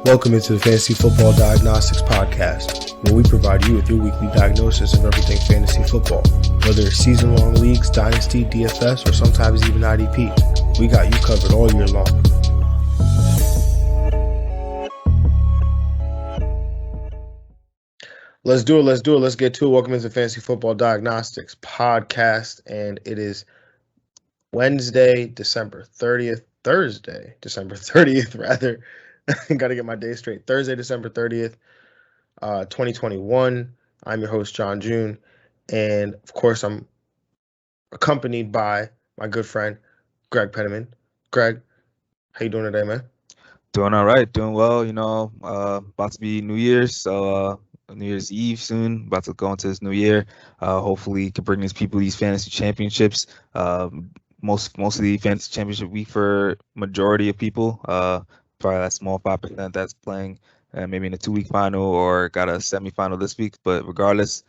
Welcome into the Fantasy Football Diagnostics Podcast, where we provide you with your weekly diagnosis of everything fantasy football. Whether it's season-long leagues, dynasty, DFS, or sometimes even IDP, we got you covered all year long. Let's do it. Let's get to it. Welcome into the Fantasy Football Diagnostics Podcast, and it is Thursday, December 30th, rather. Got to get my day straight. Thursday, December 30th, 2021. I'm your host, John June. And, of course, I'm accompanied by my good friend, Greg Penniman. Greg, how you doing today, man? Doing all right. Doing well. About to be New Year's. So New Year's Eve soon. About to go into this new year. Hopefully can bring these people these fantasy championships. Mostly fantasy championship week for majority of people. Probably that small 5% that's playing maybe in a 2-week final or got a semifinal this week. But regardless,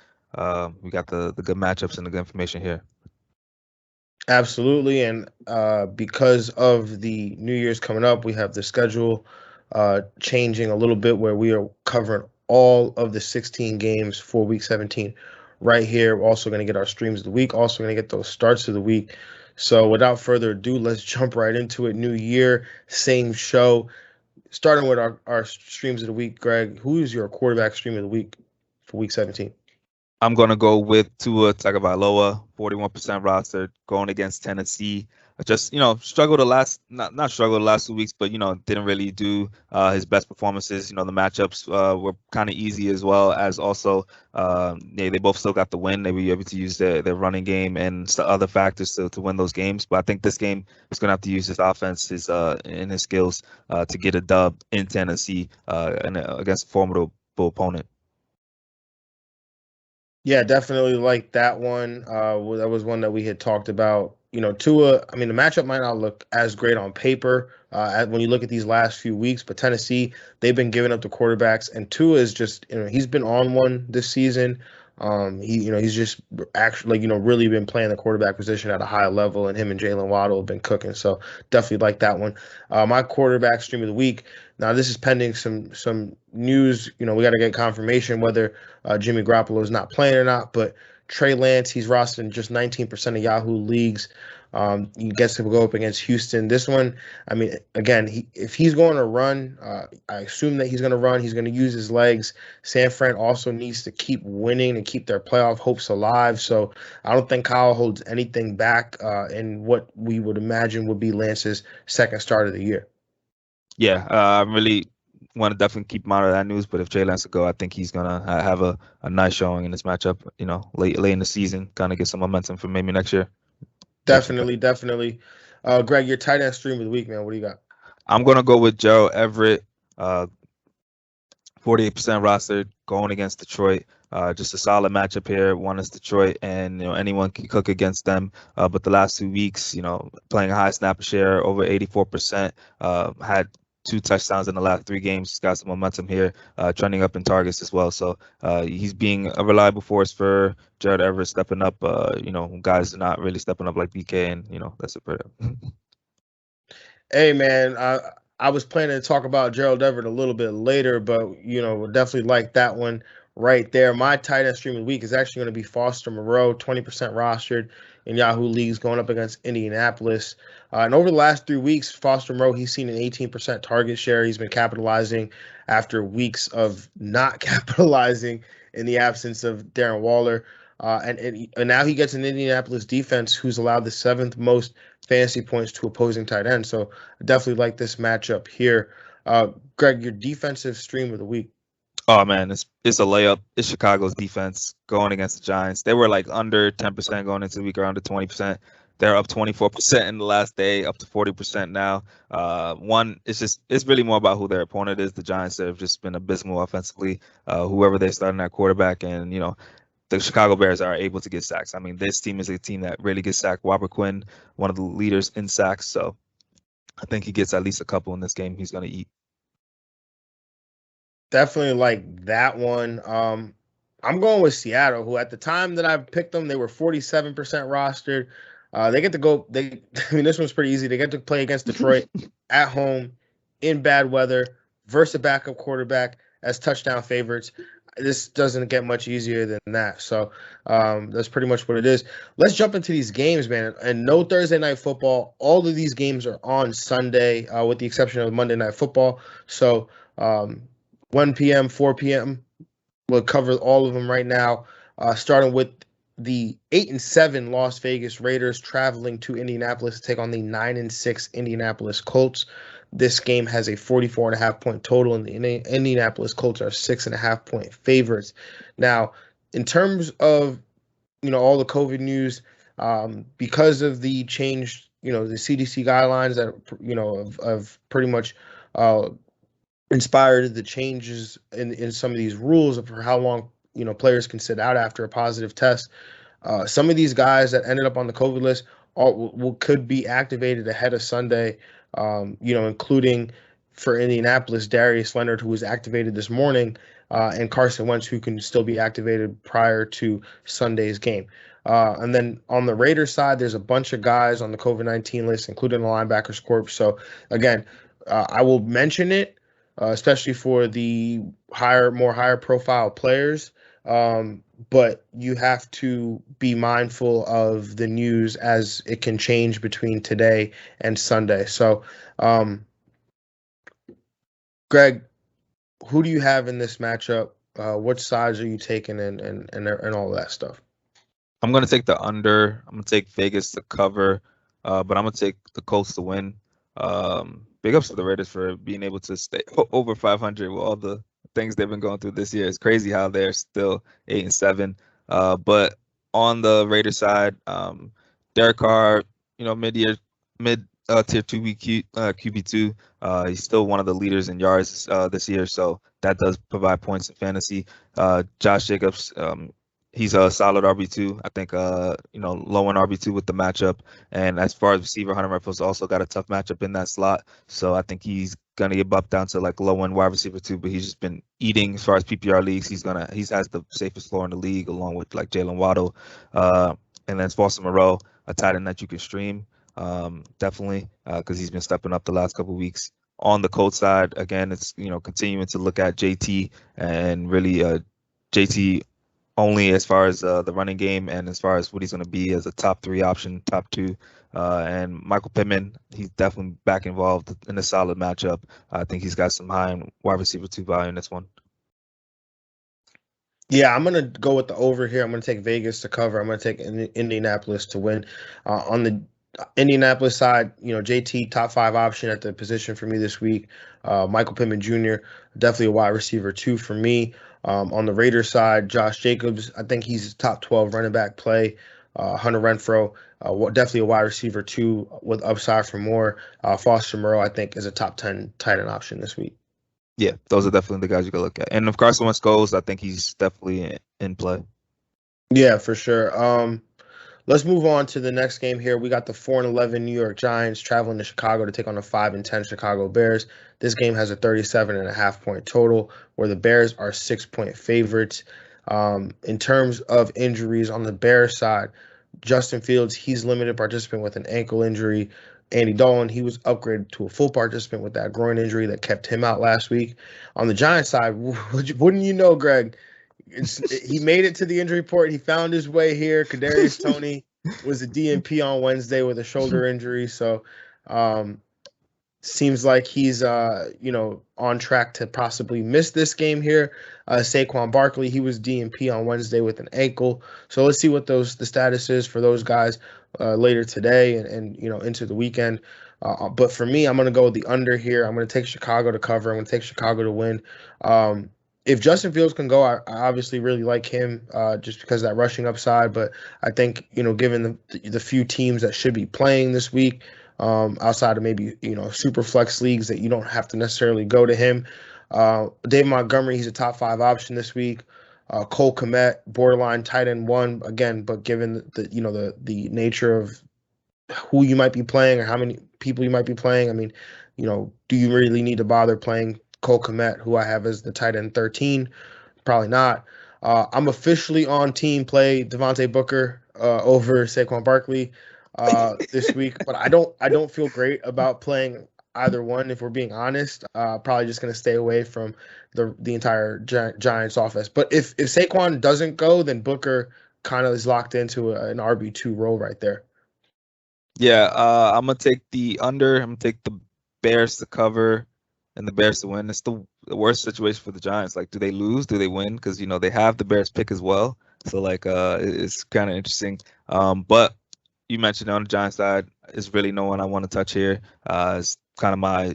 we got the good matchups and the good information here. Absolutely. And because of the New Year's coming up, we have the schedule changing a little bit where we are covering all of the 16 games for Week 17 right here. We're also going to get our streams of the week, also going to get those starts of the week. So without further ado, let's jump right into it. New year, same show. Starting with our streams of the week, Greg, who is your quarterback stream of the week for Week 17? I'm going to go with Tua Tagovailoa, 41% roster, going against Tennessee. Just, struggled the last 2 weeks, but, didn't really do his best performances. The matchups were kind of easy as well as also they both still got the win. They were able to use their running game and other factors to win those games. But I think this game is going to have to use his offense, and his skills to get a dub in Tennessee and against a formidable opponent. Yeah, definitely like that one. That was one that we had talked about. Tua, the matchup might not look as great on paper when you look at these last few weeks, but Tennessee, they've been giving up the quarterbacks, and Tua is just, he's been on one this season. He's just actually, really been playing the quarterback position at a high level, and him and Jalen Waddle have been cooking. So definitely like that one. My quarterback stream of the week. Now this is pending some news. We got to get confirmation whether Jimmy Garoppolo is not playing or not. But Trey Lance, he's rostered in just 19% of Yahoo leagues. He gets to go up against Houston. This one, again, if he's going to run, I assume that he's going to run. He's going to use his legs. San Fran also needs to keep winning and keep their playoff hopes alive. So I don't think Kyle holds anything back in what we would imagine would be Lance's second start of the year. Yeah, I really want to definitely keep him out of that news. But if Jay Lance will go, I think he's gonna have a nice showing in this matchup. Late in the season, kind of get some momentum for maybe next year. Definitely. Greg, your tight end stream of the week, man. What do you got? I'm gonna go with Gerald Everett, 48% rostered, going against Detroit. Just a solid matchup here. One is Detroit, and anyone can cook against them. But the last 2 weeks, playing a high snap share, over 84%, had 2 touchdowns in the last 3 games. He's got some momentum here, trending up in targets as well. So he's being a reliable force for Gerald Everett, stepping up. Guys are not really stepping up like BK, and that's it for them. Hey, man, I was planning to talk about Gerald Everett a little bit later, but definitely like that one right there. My tight end stream of the week is actually going to be Foster Moreau, 20% rostered in Yahoo leagues, going up against Indianapolis. And over the last 3 weeks, Foster Moreau, he's seen an 18% target share. He's been capitalizing after weeks of not capitalizing in the absence of Darren Waller. And now he gets an Indianapolis defense who's allowed the 7th most fantasy points to opposing tight ends. So I definitely like this matchup here. Greg, your defensive stream of the week. Oh man, it's a layup. It's Chicago's defense going against the Giants. They were like under 10% going into the week, or under 20%. They're up 24% in the last day, up to 40% now. It's really more about who their opponent is. The Giants have just been abysmal offensively. Whoever they're starting at quarterback, and the Chicago Bears are able to get sacks. This team is a team that really gets sacked. Robert Quinn, one of the leaders in sacks. So I think he gets at least a couple in this game. He's going to eat. Definitely like that one. I'm going with Seattle, who at the time that I picked them, they were 47% rostered. They get to go. This one's pretty easy. They get to play against Detroit at home in bad weather versus a backup quarterback as touchdown favorites. This doesn't get much easier than that. So that's pretty much what it is. Let's jump into these games, man. And no Thursday night football. All of these games are on Sunday, with the exception of Monday night football. So 1 p.m., 4 p.m. We'll cover all of them right now, starting with the 8-7 Las Vegas Raiders traveling to Indianapolis to take on the 9-6 Indianapolis Colts. This game has a 44.5-point total, and the Indianapolis Colts are 6.5-point favorites. Now, in terms of all the COVID news, because of the change, the CDC guidelines that have pretty much inspired the changes in some of these rules for how long players can sit out after a positive test. Some of these guys that ended up on the COVID list could be activated ahead of Sunday, including for Indianapolis, Darius Leonard, who was activated this morning, and Carson Wentz, who can still be activated prior to Sunday's game. And then on the Raiders side, there's a bunch of guys on the COVID-19 list, including the linebackers corps. So again, I will mention it, especially for the more higher profile players. But you have to be mindful of the news as it can change between today and Sunday. So, Greg, who do you have in this matchup? What sides are you taking and all that stuff? I'm going to take the under. I'm going to take Vegas to cover, but I'm going to take the Colts to win. Big ups to the Raiders for being able to stay over 500 with all the things they've been going through this year. It's crazy how they're still 8-7. But on the Raiders side, Derek Carr, mid tier 2 QB2. He's still one of the leaders in yards this year, so that does provide points in fantasy. Josh Jacobs, he's a solid RB2. I think, low end RB2 with the matchup. And as far as receiver, Hunter Renfrow's also got a tough matchup in that slot. So I think he's going to get bumped down to like low end wide receiver 2, but he's just been eating as far as PPR leagues. He has the safest floor in the league, along with like Jalen Waddle. And then it's Foster Moreau, a tight end that you can stream, definitely, because he's been stepping up the last couple of weeks. On the Colts side, again, it's, continuing to look at JT and really JT only as far as the running game and as far as what he's going to be as a top 3 option, top 2. And Michael Pittman, he's definitely back involved in a solid matchup. I think he's got some high wide receiver 2 value in this one. Yeah, I'm going to go with the over here. I'm going to take Vegas to cover. I'm going to take Indianapolis to win. On the Indianapolis side, JT, top 5 option at the position for me this week. Michael Pittman Jr., definitely a wide receiver 2 for me. On the Raiders side, Josh Jacobs, I think he's top 12 running back play. Hunter Renfrow, definitely a wide receiver 2 with upside for more. Foster Moreau, I think, is a top 10 tight end option this week. Yeah, those are definitely the guys you can look at. And if Carson Wentz goes, I think he's definitely in play. Yeah, for sure. Let's move on to the next game here. We got the 4-11 New York Giants traveling to Chicago to take on the 5-10 Chicago Bears. This game has a 37.5-point total, where the Bears are 6-point favorites. In terms of injuries on the Bears side, Justin Fields, he's limited participant with an ankle injury. Andy Dalton, he was upgraded to a full participant with that groin injury that kept him out last week. On the Giants side, wouldn't you know, Greg, he made it to the injury report. He found his way here. Kadarius Toney was a DNP on Wednesday with a shoulder injury. So seems like he's on track to possibly miss this game here. Saquon Barkley, he was DNP on Wednesday with an ankle. So let's see what the status is for those guys later today and into the weekend. But for me, I'm going to go with the under here. I'm going to take Chicago to cover. I'm going to take Chicago to win. If Justin Fields can go, I obviously really like him just because of that rushing upside. But I think, given the few teams that should be playing this week, outside of maybe, super flex leagues that you don't have to necessarily go to him. Dave Montgomery, he's a top 5 option this week. Cole Kmet, borderline tight end 1 again, but given the nature of who you might be playing or how many people you might be playing, I mean, do you really need to bother playing Cole Kmet, who I have as the tight end 13? Probably not. I'm officially on team play Devontae Booker over Saquon Barkley this week, but I don't feel great about playing either one. If we're being honest, probably just going to stay away from the entire Giants offense. But if Saquon doesn't go, then Booker kind of is locked into an RB2 role right there. Yeah, I'm gonna take the under. I'm gonna take the Bears to cover and the Bears to win. It's the worst situation for the Giants. Like, do they lose? Do they win? Because they have the Bears pick as well. So like, it's kind of interesting. But you mentioned on the Giants side, is really no one I want to touch here. It's kind of my,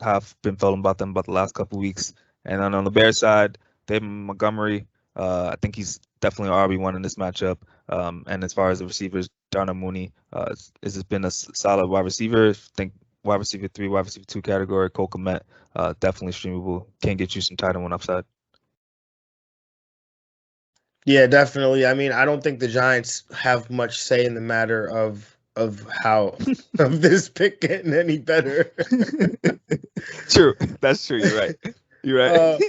how I've been feeling about them about the last couple of weeks. And then on the Bears side, David Montgomery, I think he's definitely RB1 in this matchup. And as far as the receivers, Darnell Mooney has been a solid wide receiver. I think wide receiver 3, wide receiver 2 category. Cole Kmet, definitely streamable. Can get you some tight end one upside. Yeah, definitely. I mean, I don't think the Giants have much say in the matter of how of this pick getting any better. True, that's true. You're right. You're right.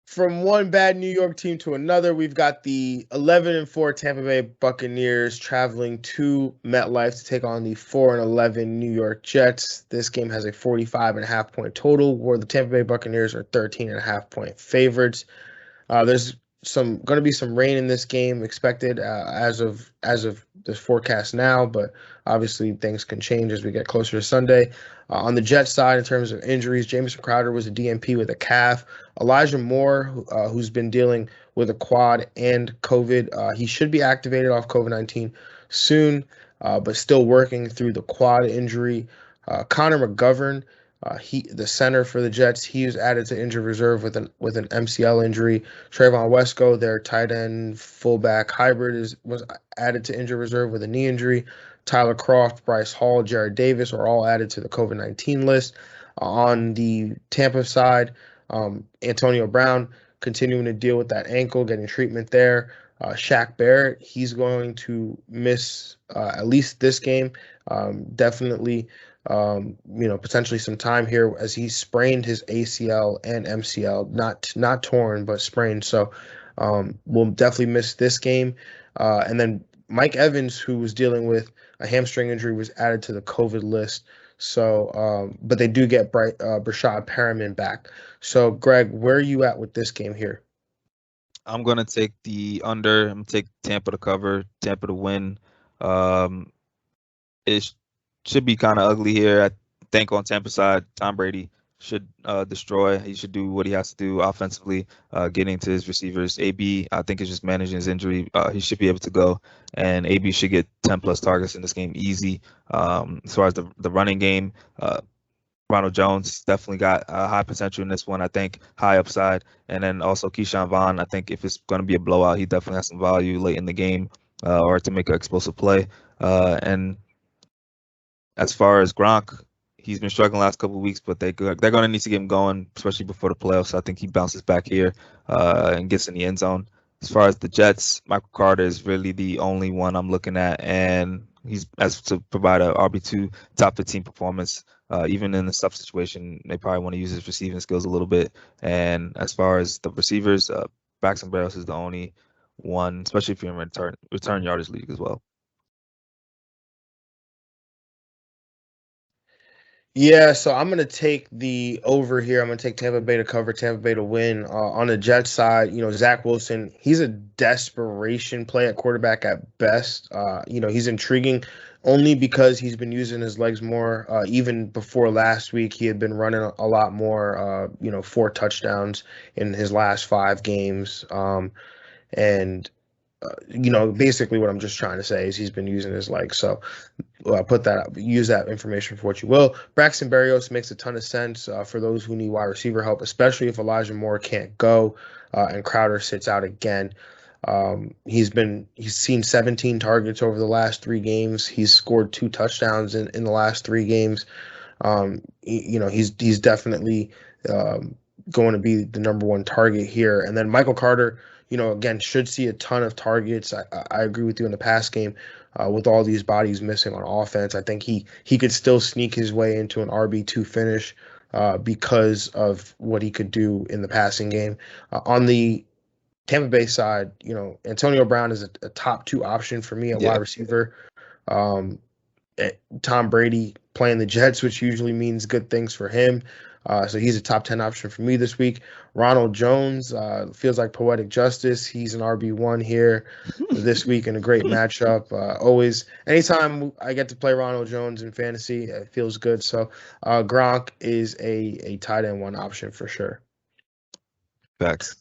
From one bad New York team to another, we've got the 11-4 Tampa Bay Buccaneers traveling to MetLife to take on the 4-11 New York Jets. This game has a 45.5 point total, where the Tampa Bay Buccaneers are 13.5 point favorites. There's going to be some rain in this game expected as of this forecast now, but obviously things can change as we get closer to Sunday. On the Jets side, in terms of injuries, Jamison Crowder was a DNP with a calf. Elijah Moore, who's been dealing with a quad and COVID, he should be activated off COVID-19 soon, but still working through the quad injury. Connor McGovern, the center for the Jets, he was added to injured reserve with an MCL injury. Trayvon Wesco, their tight end fullback hybrid, was added to injured reserve with a knee injury. Tyler Kroft, Bryce Hall, Jared Davis are all added to the COVID-19 list. On the Tampa side, Antonio Brown continuing to deal with that ankle, getting treatment there. Shaq Barrett, he's going to miss at least this game. Definitely. Potentially some time here as he sprained his ACL and MCL, not torn, but sprained. So we'll definitely miss this game. And then Mike Evans, who was dealing with a hamstring injury, was added to the COVID list. So, but they do get Brashad Perriman back. So, Greg, where are you at with this game here? I'm gonna take the under. I'm gonna take Tampa to cover, Tampa to win. It should be kind of ugly here. I think on Tampa side, Tom Brady should destroy. He should do what he has to do offensively, getting to his receivers. AB, I think, is just managing his injury. He should be able to go, and AB should get 10 plus targets in this game easy. As far as the running game, Ronald Jones definitely got high potential in this one. I think high upside, and then also Keyshawn Vaughn. I think if it's going to be a blowout, he definitely has some value late in the game or to make an explosive play. And as far as Gronk, he's been struggling the last couple of weeks, but they're going to need to get him going, especially before the playoffs. I think he bounces back here and gets in the end zone. As far as the Jets, Michael Carter is really the only one I'm looking at, and he's as to provide a RB2 top 15 performance. Even in the tough situation, they probably want to use his receiving skills a little bit. And as far as the receivers, Braxton Berrios is the only one, especially if you're in return yardage league as well. Yeah, so I'm going to take the over here. I'm going to take Tampa Bay to cover, Tampa Bay to win. On the Jets side, Zach Wilson, he's a desperation play at quarterback at best. He's intriguing only because he's been using his legs more. Even before last week, he had been running a lot more, 4 touchdowns in his last 5 games. And basically what I'm just trying to say is he's been using his legs. So use that information for what you will. Braxton Berrios makes a ton of sense for those who need wide receiver help, especially if Elijah Moore can't go and Crowder sits out again. He's seen 17 targets over the last 3 games. He's scored 2 touchdowns in the last 3 games. He's definitely going to be the number 1 target here. And then Michael Carter, again, should see a ton of targets. I agree with you in the pass game. With all these bodies missing on offense, I think he could still sneak his way into an RB2 finish because of what he could do in the passing game. On the Tampa Bay side, Antonio Brown is a top 2 option for me at wide receiver. Tom Brady playing the Jets, which usually means good things for him. So he's a top 10 option for me this week. Ronald Jones feels like poetic justice. He's an RB1 here this week in a great matchup. Always, anytime I get to play Ronald Jones in fantasy, it feels good. So Gronk is a tight end one option for sure. Facts.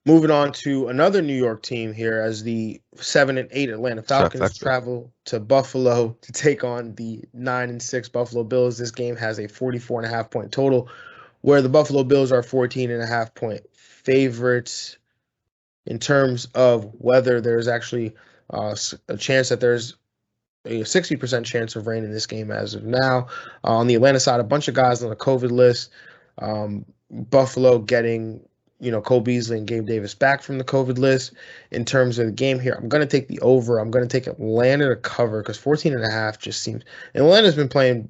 Moving on to another New York team here as the 7-8 Atlanta Falcons travel to Buffalo to take on the 9-6 Buffalo Bills. This game has a 44.5 point total, where the Buffalo Bills are 14.5 point favorites. In terms of whether there's actually a chance that there's a 60% chance of rain in this game as of now. On the Atlanta side, a bunch of guys on the COVID list. Buffalo getting Cole Beasley and Gabe Davis back from the COVID list. In terms of the game here, I'm going to take the over. I'm going to take Atlanta to cover because 14.5 just seems. And Atlanta's been playing,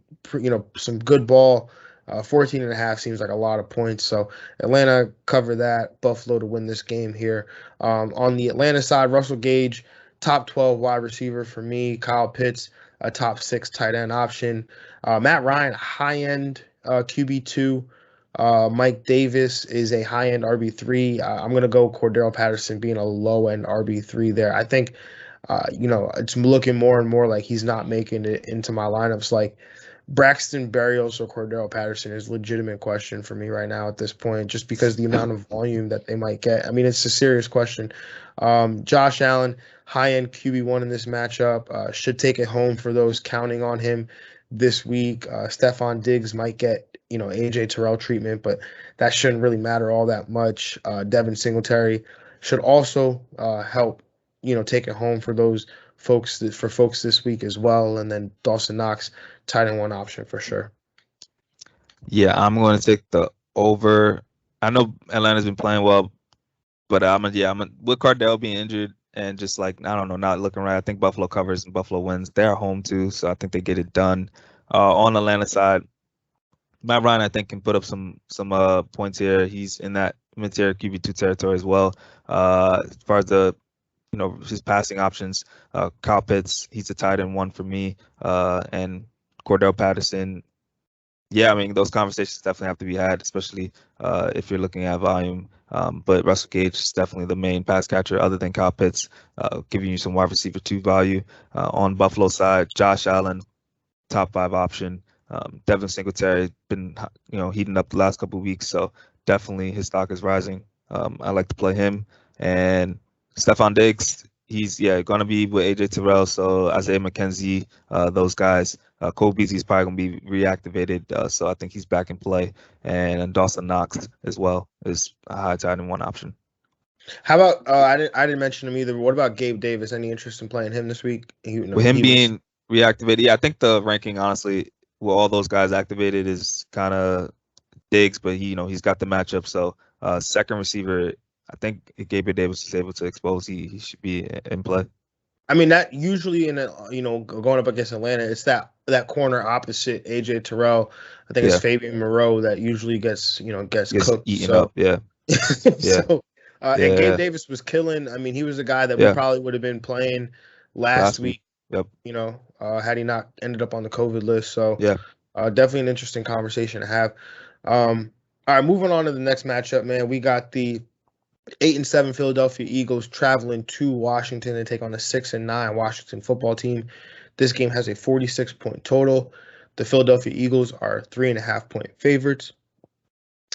some good ball. 14.5 seems like a lot of points. So Atlanta cover that. Buffalo to win this game here. On the Atlanta side, Russell Gage, top 12 wide receiver for me. Kyle Pitts, a top 6 tight end option. Matt Ryan, high end QB2. Mike Davis is a high-end RB3. I'm going to go Cordero Patterson being a low-end RB3 there. I think, it's looking more and more like he's not making it into my lineups. Like Braxton Berrios or Cordero Patterson is a legitimate question for me right now at this point, just because the amount of volume that they might get. I mean, it's a serious question. Josh Allen, high-end QB1 in this matchup, should take it home for those counting on him this week. Stephon Diggs might get AJ Terrell treatment, but that shouldn't really matter all that much. Devin Singletary should also help, take it home for those folks this week as well. And then Dawson Knox, tight end one option for sure. Yeah, I'm going to take the over. I know Atlanta's been playing well, but with Cardell being injured and just like, I don't know, not looking right. I think Buffalo covers and Buffalo wins. They're home too, so I think they get it done. On the Atlanta side, Matt Ryan, I think, can put up some points here. He's in that mid-tier QB2 territory as well. As far as his passing options, Kyle Pitts, he's a tight end one for me. And Cordell Patterson, yeah, I mean, those conversations definitely have to be had, especially if you're looking at volume. But Russell Gage is definitely the main pass catcher other than Kyle Pitts, giving you some wide receiver 2 value. On Buffalo side, Josh Allen, top 5 option. Devin Singletary been heating up the last couple of weeks, so definitely his stock is rising. I like to play him. And Stephon Diggs, he's going to be with AJ Terrell, so Isaiah McKenzie, those guys. Cole Beasley's probably going to be reactivated, so I think he's back in play. And Dawson Knox as well is a high tight end one option. How about I didn't mention him either. But what about Gabe Davis? Any interest in playing him this week? With him being reactivated, yeah, I think the ranking, honestly, with all those guys activated is kind of Diggs, but he's got the matchup. So second receiver, I think if Gabe Davis is able to expose, he should be in play. I mean, that usually going up against Atlanta, it's that corner opposite AJ Terrell. I think it's Fabian Moreau that usually gets cooked, eaten up. Yeah. So, and Gabe Davis was killing. I mean, he was a guy that we probably would have been playing last week. Yep. Had he not ended up on the COVID list. So definitely an interesting conversation to have. All right, moving on to the next matchup, man. We got the 8-7 Philadelphia Eagles traveling to Washington to take on the 6-9 Washington football team. This game has a 46 point total. The Philadelphia Eagles are 3.5 point favorites.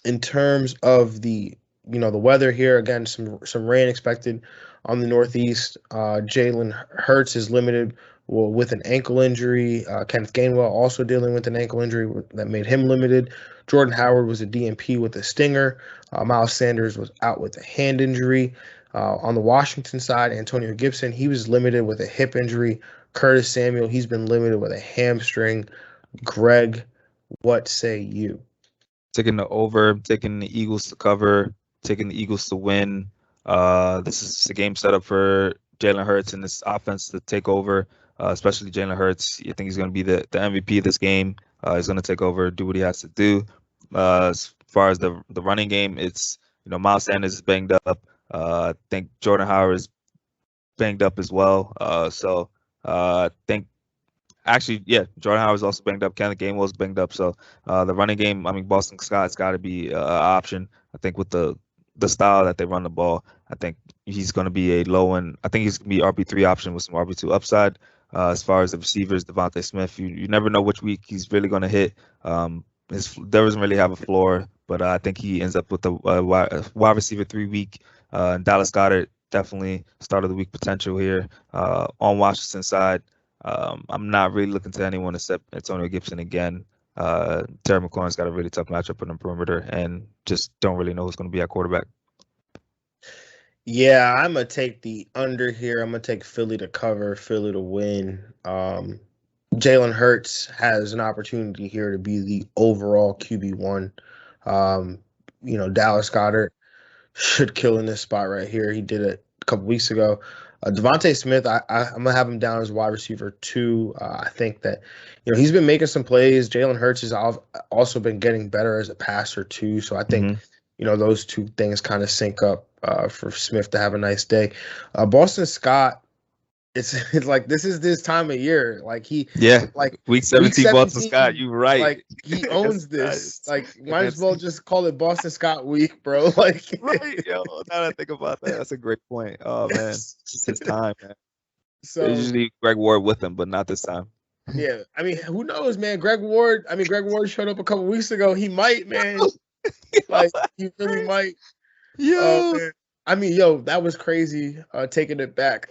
In terms of the weather here, again, some rain expected on the Northeast. Jalen Hurts is limited with an ankle injury. Kenneth Gainwell also dealing with an ankle injury that made him limited. Jordan Howard was a DNP with a stinger. Miles Sanders was out with a hand injury. On the Washington side, Antonio Gibson, he was limited with a hip injury. Curtis Samuel, he's been limited with a hamstring. Greg, what say you? Taking the over, taking the Eagles to cover, taking the Eagles to win. This is a game set up for Jalen Hurts and this offense to take over, especially Jalen Hurts. I think he's going to be the MVP of this game. He's going to take over, do what he has to do. As far as the running game, it's, Miles Sanders is banged up. I think Jordan Howard is banged up as well. So I think Actually, yeah, Jordan Howard's also banged up. Kenneth Gainwell's banged up. So the running game, I mean, Boston Scott's got to be an option. I think with the style that they run the ball, I think he's going to be a low end. I think he's going to be RB3 option with some RB2 upside. As far as the receivers, Devontae Smith, you never know which week he's really going to hit. There doesn't really have a floor, but I think he ends up with the wide receiver 3 week. And Dallas Goedert, definitely start of the week potential here on Washington's side. I'm not really looking to anyone except Antonio Gibson again. Terry McLaurin's got a really tough matchup on the perimeter, and just don't really know who's going to be at quarterback. Yeah, I'm gonna take the under here. I'm gonna take Philly to cover, Philly to win. Jalen Hurts has an opportunity here to be the overall QB1. Dallas Goedert should kill in this spot right here. He did it a couple weeks ago. Devontae Smith, I'm gonna have him down as wide receiver 2. I think that he's been making some plays. Jalen Hurts has also been getting better as a passer too. So I think those two things kind of sync up for Smith to have a nice day. Boston Scott, it's like this is this time of year. Like week 17 Boston Scott, you right. Like he owns this. Like might as well just call it Boston Scott week, bro. Like right, yo. Now that I think about that, that's a great point. Oh man, it's his time, man. So there's usually Greg Ward with him, but not this time. Yeah, I mean, who knows, man? Greg Ward showed up a couple weeks ago. He might, man. Like he really might. Yeah. I mean, that was crazy. Taking it back.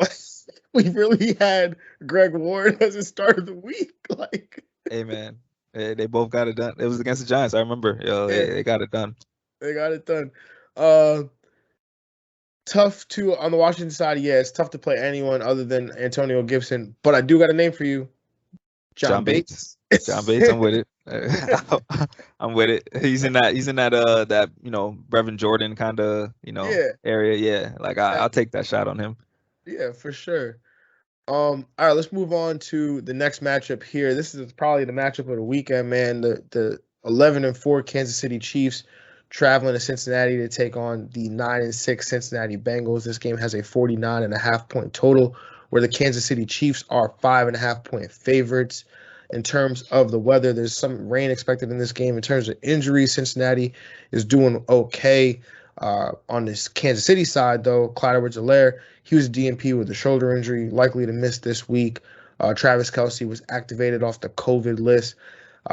We really had Greg Ward as the start of the week. Like, hey man, they both got it done. It was against the Giants. I remember. They got it done. They got it done. Tough to on the Washington side. Yeah, it's tough to play anyone other than Antonio Gibson. But I do got a name for you, John Bates. John Bates, I'm with it. I'm with it. He's in that Brevin Jordan kind of area. Yeah, like I'll take that shot on him. Yeah, for sure. All right, let's move on to the next matchup here. This is probably the matchup of the weekend, man. The 11-4 Kansas City Chiefs traveling to Cincinnati to take on the 9-6 Cincinnati Bengals. This game has a 49.5 point total, where the Kansas City Chiefs are 5.5 point favorites. In terms of the weather, there's some rain expected in this game. In terms of injuries, Cincinnati is doing okay. On this Kansas City side, though, Clyde Edwards-Helaire, he was DNP with a shoulder injury, likely to miss this week. Travis Kelce was activated off the COVID list.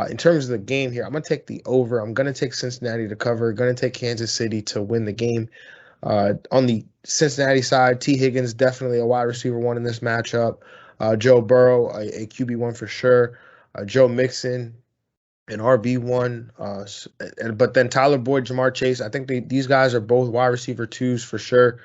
In terms of the game here, I'm going to take the over. I'm going to take Cincinnati to cover. Going to take Kansas City to win the game. On the Cincinnati side, T. Higgins, definitely a wide receiver 1 in this matchup. Joe Burrow, a QB1 for sure. Joe Mixon, an RB1. But then Tyler Boyd, Jamar Chase, I think these guys are both wide receiver 2s for sure.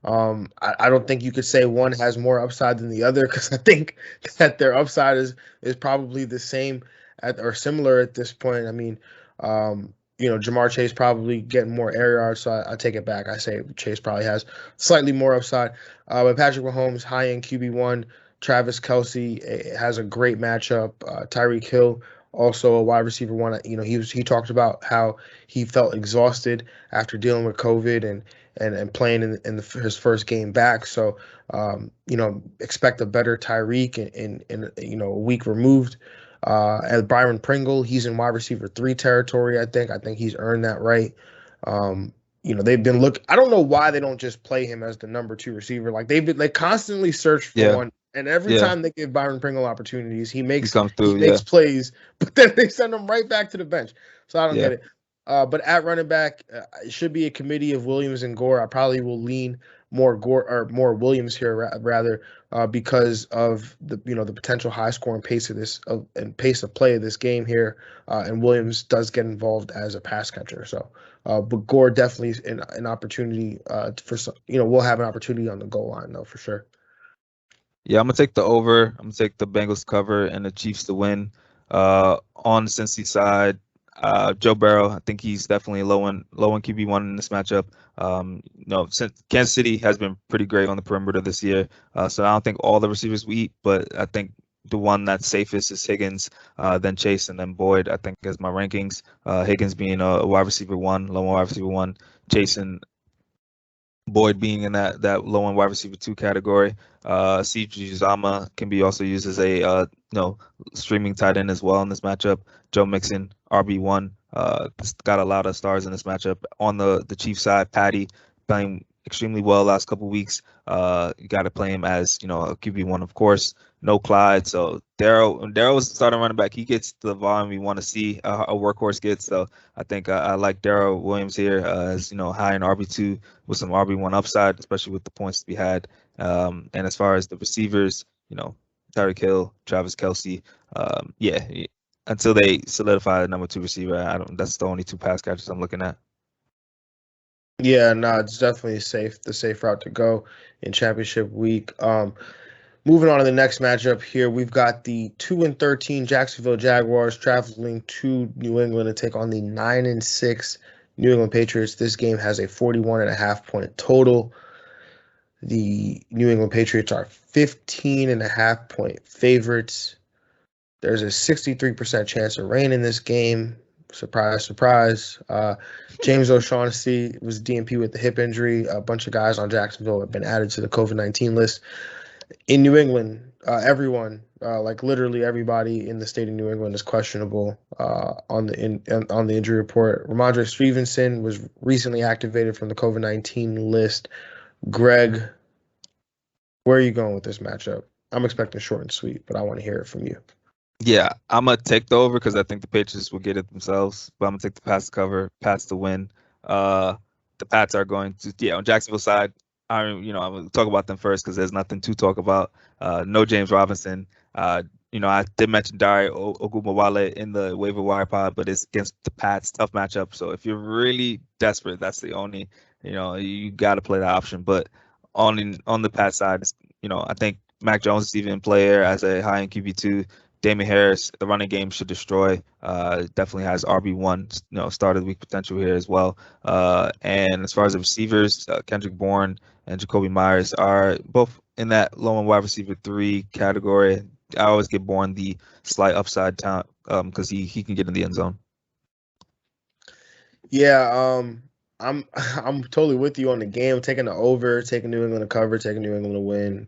I don't think you could say one has more upside than the other, because I think that their upside is probably the same or similar at this point. I mean, Jamar Chase probably getting more air yards, so I take it back. I say Chase probably has slightly more upside. But Patrick Mahomes, high-end QB1. Travis Kelce has a great matchup. Tyreek Hill, also a wide receiver 1. He talked about how he felt exhausted after dealing with COVID and playing in his first game back. So, expect a better Tyreek in a week removed. As Byron Pringle, he's in wide receiver 3 territory. I think he's earned that right. They've been I don't know why they don't just play him as the number 2 receiver. Like they constantly search for one. And every time they give Byron Pringle opportunities, he makes plays, but then they send him right back to the bench. So I don't get it. But at running back, it should be a committee of Williams and Gore. I probably will lean more Gore or more Williams here rather because of the potential high scoring pace of this and pace of play of this game here. And Williams does get involved as a pass catcher. So, but Gore definitely is an opportunity for some. We'll have an opportunity on the goal line though for sure. Yeah, I'm gonna take the over. I'm gonna take the Bengals cover and the Chiefs to win. On the Cincy side, Joe Burrow, I think he's definitely low on QB1 in this matchup. Kansas City has been pretty great on the perimeter this year, so I don't think all the receivers we eat, but I think the one that's safest is Higgins, then Chase, and then Boyd. I think as my rankings, Higgins being a wide receiver 1, low wide receiver 1, Chase and Boyd being in that low end wide receiver 2 category. CJ Uzama can be also used as a streaming tight end as well in this matchup. Joe Mixon, RB1, got a lot of stars in this matchup. On the Chiefs side, Patty playing extremely well last couple weeks. You got to play him as a QB1, of course. No Clyde, so Darrell's starting running back. He gets the volume we want to see a workhorse gets. So I think I like Darrell Williams here as high in RB2 with some RB1 upside, especially with the points to be had. And as far as the receivers, Tyreek Hill, Travis Kelce, until they solidify the number 2 receiver, that's the only 2 pass catchers I'm looking at. Yeah, no, it's definitely the safe route to go in championship week. Moving on to the next matchup here, we've got the 2-13 Jacksonville Jaguars traveling to New England to take on the 9-6 New England Patriots. This game has a 41.5 point total. The New England Patriots are 15.5 point favorites. There's a 63% chance of rain in this game. Surprise, surprise. James O'Shaughnessy was DNP with the hip injury. A bunch of guys on Jacksonville have been added to the COVID-19 list. In New England, everyone, literally everybody in the state of New England is questionable on the injury report. Ramondre Stevenson was recently activated from the COVID-19 list. Greg, where are you going with this matchup? I'm expecting short and sweet, but I want to hear it from you. Yeah, I'm going to take the over because I think the Patriots will get it themselves, but I'm going to take the pass to cover, Pats to win. The Pats are going to, on Jacksonville side, I'm going to talk about them first because there's nothing to talk about. No James Robinson. I did mention Dare Ogunbowale in the waiver wire pod, but it's against the Pats, tough matchup. So if you're really desperate, that's the only, you got to play that option. But on the Pats side, I think Mac Jones is even player as a high-end QB2. Damien Harris, the running game should destroy. Definitely has RB1, start of the week potential here as well. And as far as the receivers, Kendrick Bourne and Jacoby Myers are both in that low and wide receiver 3 category. I always give Bourne the slight upside talent because he can get in the end zone. Yeah, I'm totally with you on the game. Taking the over, taking New England to cover, taking New England to win.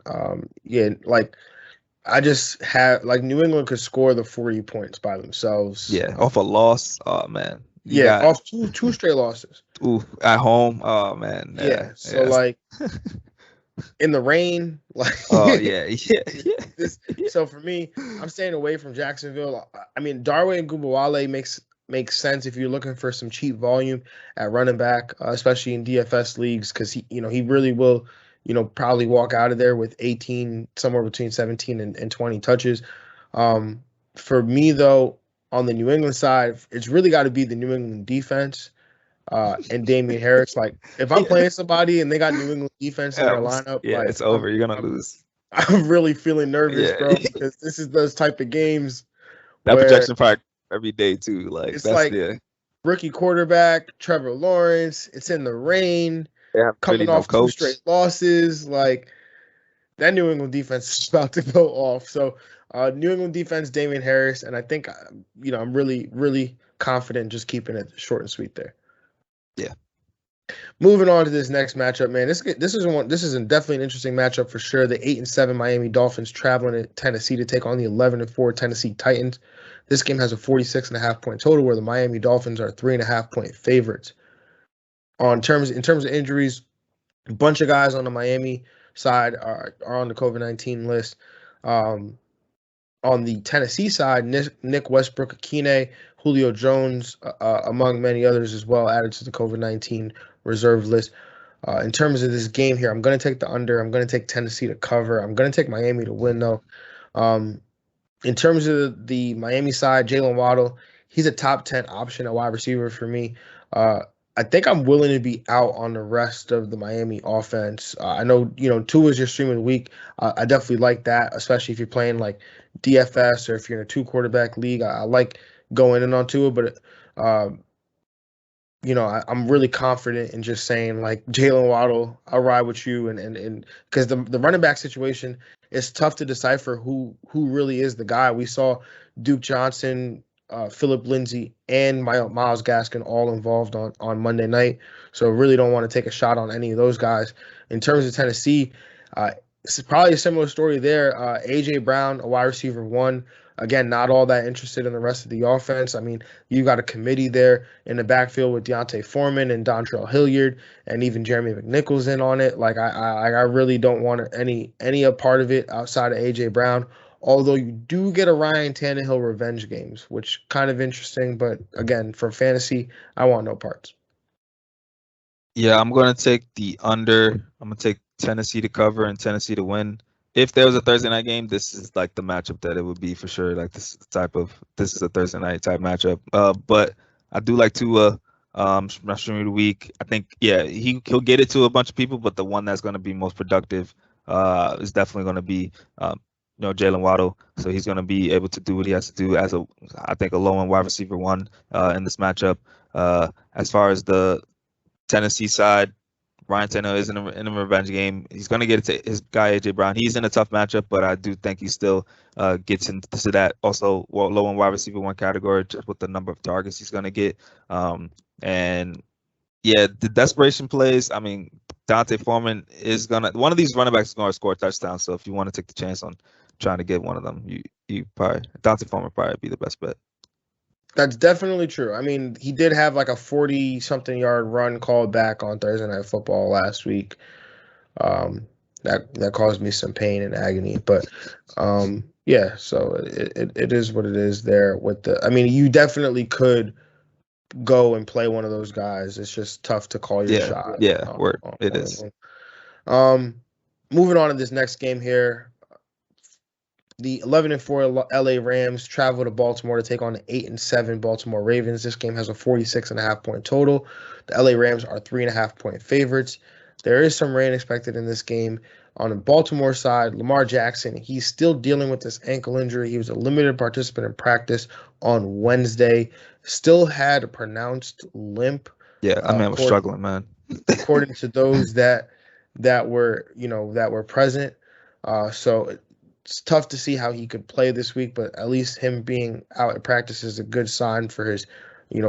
I just have New England could score the 40 points by themselves. Yeah, off a loss. Oh man. Off two straight losses. Ooh, at home. Oh man. Yeah. So in the rain, Oh yeah. So for me, I'm staying away from Jacksonville. I mean, Darwin Gubawale makes sense if you're looking for some cheap volume at running back, especially in DFS leagues, because he really will. Probably walk out of there with 18, somewhere between 17 and 20 touches. For me, though, on the New England side, it's really got to be the New England defense and Damien Harris. If I'm playing somebody and they got New England defense in their lineup, it's over. You're going to lose. I'm really feeling nervous, bro, because this is those type of games. That projection part every day, too. Rookie quarterback, Trevor Lawrence. It's in the rain. Coming off 2 straight losses, that New England defense is about to go off. So, New England defense, Damien Harris, and I think I'm really, really confident just keeping it short and sweet there. Yeah. Moving on to this next matchup, man. This is definitely an interesting matchup for sure. The 8-7 Miami Dolphins traveling to Tennessee to take on the 11-4 Tennessee Titans. This game has a 46.5 point total, where the Miami Dolphins are 3.5 point favorites. In terms of injuries, a bunch of guys on the Miami side are on the COVID-19 list. On the Tennessee side, Nick Westbrook-Akine, Julio Jones, among many others as well, added to the COVID-19 reserve list. In terms of this game here, I'm going to take the under. I'm going to take Tennessee to cover. I'm going to take Miami to win, though. In terms of the Miami side, Jalen Waddle, he's a top 10 option at wide receiver for me. I think I'm willing to be out on the rest of the Miami offense. I know, Tua is your stream of the week. I definitely like that, especially if you're playing DFS or if you're in a 2-quarterback league. I like going in on Tua, but, I'm really confident in just saying, Jalen Waddle, I'll ride with you. And because the running back situation is tough to decipher who really is the guy. We saw Duke Johnson Philip Lindsay and Myles Gaskin all involved on Monday night. So really don't want to take a shot on any of those guys. In terms of Tennessee, it's probably a similar story there. A.J. Brown, a wide receiver one. Again, not all that interested in the rest of the offense. I mean, you got a committee there in the backfield with Deontay Foreman and Dontrell Hilliard and even Jeremy McNichols in on it. Like I really don't want any a part of it outside of A.J. Brown. Although you do get a Ryan Tannehill revenge games, which kind of interesting. But again, for fantasy, I want no parts. Yeah, I'm going to take the under. I'm going to take Tennessee to cover and Tennessee to win. If there was a Thursday night game, this is like the matchup that it would be for sure. Like this is a Thursday night type matchup. But I do like Tua. Rushing of the week. I think he'll get it to a bunch of people, but the one that's going to be most productive is definitely going to be Jalen Waddle. So he's going to be able to do what he has to do as I think a low end wide receiver one in this matchup. As far as the Tennessee side, Ryan Tannehill is in a revenge game. He's going to get it to his guy, A.J. Brown. He's in a tough matchup, but I do think he still gets into that also low end wide receiver one category just with the number of targets he's going to get. And yeah, the desperation plays. I mean, Dante Foreman is one of these running backs is gonna score a touchdown. So if you want to take the chance on trying to get one of them, you probably Dante Foreman probably be the best bet. That's definitely true. I mean, he did have like a 40-something yard run called back on Thursday Night Football last week. That caused me some pain and agony, but yeah. So it is what it is there. I mean, you definitely could go and play one of those guys. It's just tough to call your shot. Yeah, it is. Moving on to this next game here. The 11-4 LA Rams travel to Baltimore to take on the 8-7 Baltimore Ravens. This game has a 46.5 point total. The LA Rams are 3.5 point favorites. There is some rain expected in this game. On the Baltimore side, Lamar Jackson, he's still dealing with this ankle injury. He was a limited participant in practice on Wednesday. Still had a pronounced limp. Yeah, I was struggling, man. According to those that were present. So it's tough to see how he could play this week, but at least him being out at practice is a good sign for his,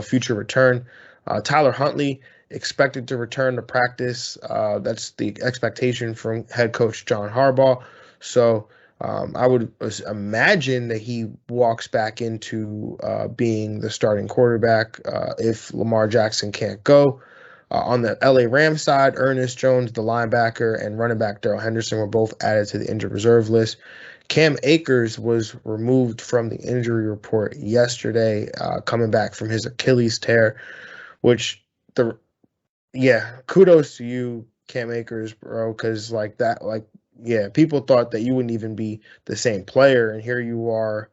future return. Tyler Huntley expected to return to practice. That's the expectation from head coach John Harbaugh. So I would imagine that he walks back into being the starting quarterback if Lamar Jackson can't go. On the LA Rams side, Ernest Jones, the linebacker, and running back Darrell Henderson were both added to the injured reserve list. Cam Akers was removed from the injury report yesterday, coming back from his Achilles tear, which kudos to you, Cam Akers, bro, because people thought that you wouldn't even be the same player, and here you are,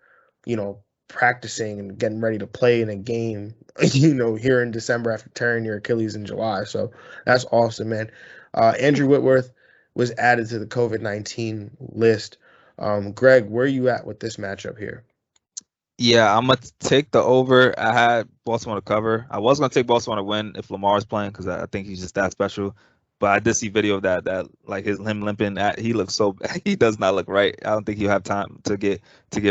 practicing and getting ready to play in a game, here in December after tearing your Achilles in July. So that's awesome, man. Andrew Whitworth was added to the COVID-19 list. Greg, where are you at with this matchup here? Yeah, I'm going to take the over. I had Baltimore to cover. I was going to take Baltimore to win if Lamar is playing because I think he's just that special. But I did see video of that like him limping. He looks he does not look right. I don't think he'll have time to get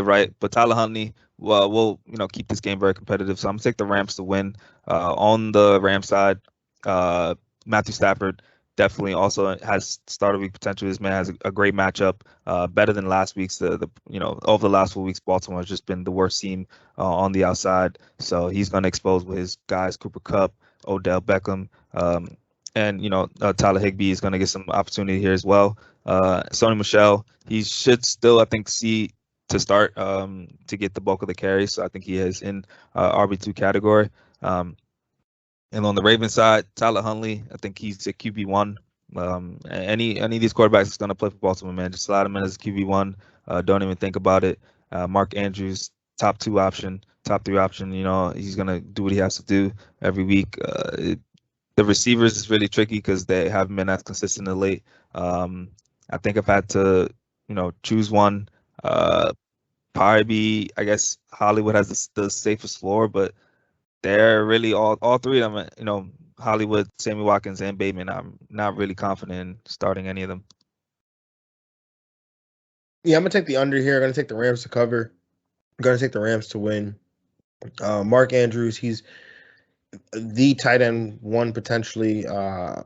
right. But Tyler Huntley, we'll keep this game very competitive. So I'm gonna take the Rams to win. On the Rams side, Matthew Stafford definitely also has start of week potential. This man has a great matchup, better than last week's. Over the last 4 weeks, Baltimore has just been the worst team on the outside. So he's going to expose with his guys, Cooper Kupp, Odell Beckham, and Tyler Higbee is going to get some opportunity here as well. Sony Michel, he should still, I think, see to start to get the bulk of the carries. So I think he is in RB2 category. And on the Ravens side, Tyler Huntley, I think he's a QB1. Any of these quarterbacks is going to play for Baltimore, man. Just slide him in as a QB1. Don't even think about it. Mark Andrews, top 3 option. He's going to do what he has to do every week. The receivers is really tricky because they haven't been as consistent of late. I think if I had to, choose one, probably be, I guess, Hollywood has the safest floor, but they're really all 3 of them, Hollywood, Sammy Watkins, and Bateman. I'm not really confident in starting any of them. Yeah, I'm going to take the under here. I'm going to take the Rams to cover. I'm going to take the Rams to win. Mark Andrews, he's the tight end one potentially. Travis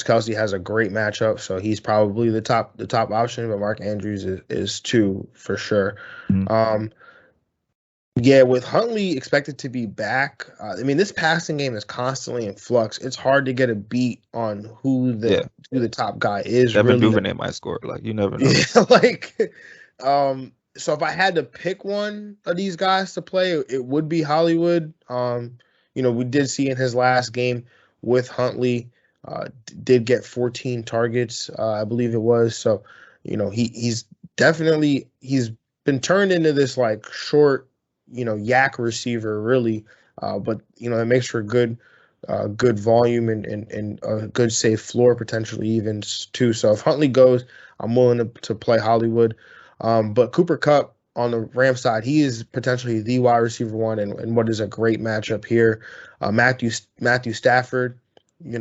Kelce has a great matchup, so he's probably the top option. But Mark Andrews is two for sure. Mhm. Yeah, with Huntley expected to be back, this passing game is constantly in flux. It's hard to get a beat on Yeah, who the top guy is. Devin Really, Duvernay might score. Like, you never know. yeah, like, so if I had to pick one of these guys to play, it would be Hollywood. We did see in his last game with Huntley, did get 14 targets, I believe it was. So, he's he's been turned into this like short, yak receiver, really. But it makes for good volume and a good safe floor potentially even too. So if Huntley goes, I'm willing to play Hollywood. But Cooper Kupp on the Rams side, he is potentially the wide receiver one, and what is a great matchup here. Matthew Stafford,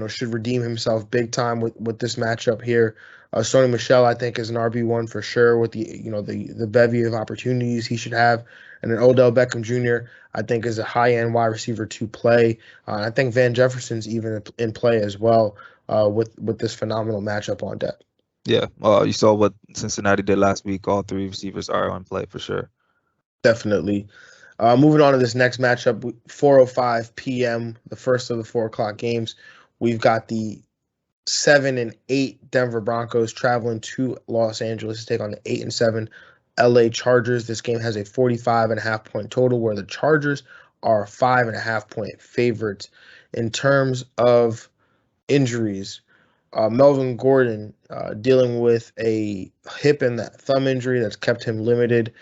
should redeem himself big time with this matchup here. Sony Michel, I think, is an RB1 for sure with the bevy of opportunities he should have. And then Odell Beckham Jr., I think, is a high-end wide receiver to play. I think Van Jefferson's even in play as well with this phenomenal matchup on deck. Yeah. You saw what Cincinnati did last week. All three receivers are on play for sure. Definitely. Moving on to this next matchup, 4:05 p.m., the first of the 4 o'clock games. We've got the 7-8 Denver Broncos traveling to Los Angeles to take on the 8-7 LA Chargers. This game has a 45.5 point total, where the Chargers are 5.5 point favorites. In terms of injuries, Melvin Gordon dealing with a hip and that thumb injury that's kept him limited.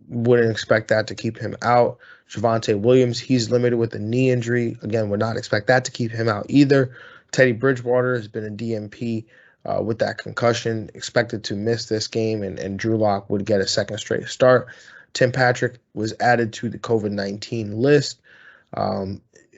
Wouldn't expect that to keep him out. Javonte Williams, he's limited with a knee injury. Again, would not expect that to keep him out either. Teddy Bridgewater has been a DMP with that concussion, expected to miss this game, and Drew Lock would get a second straight start. Tim Patrick was added to the COVID-19 list.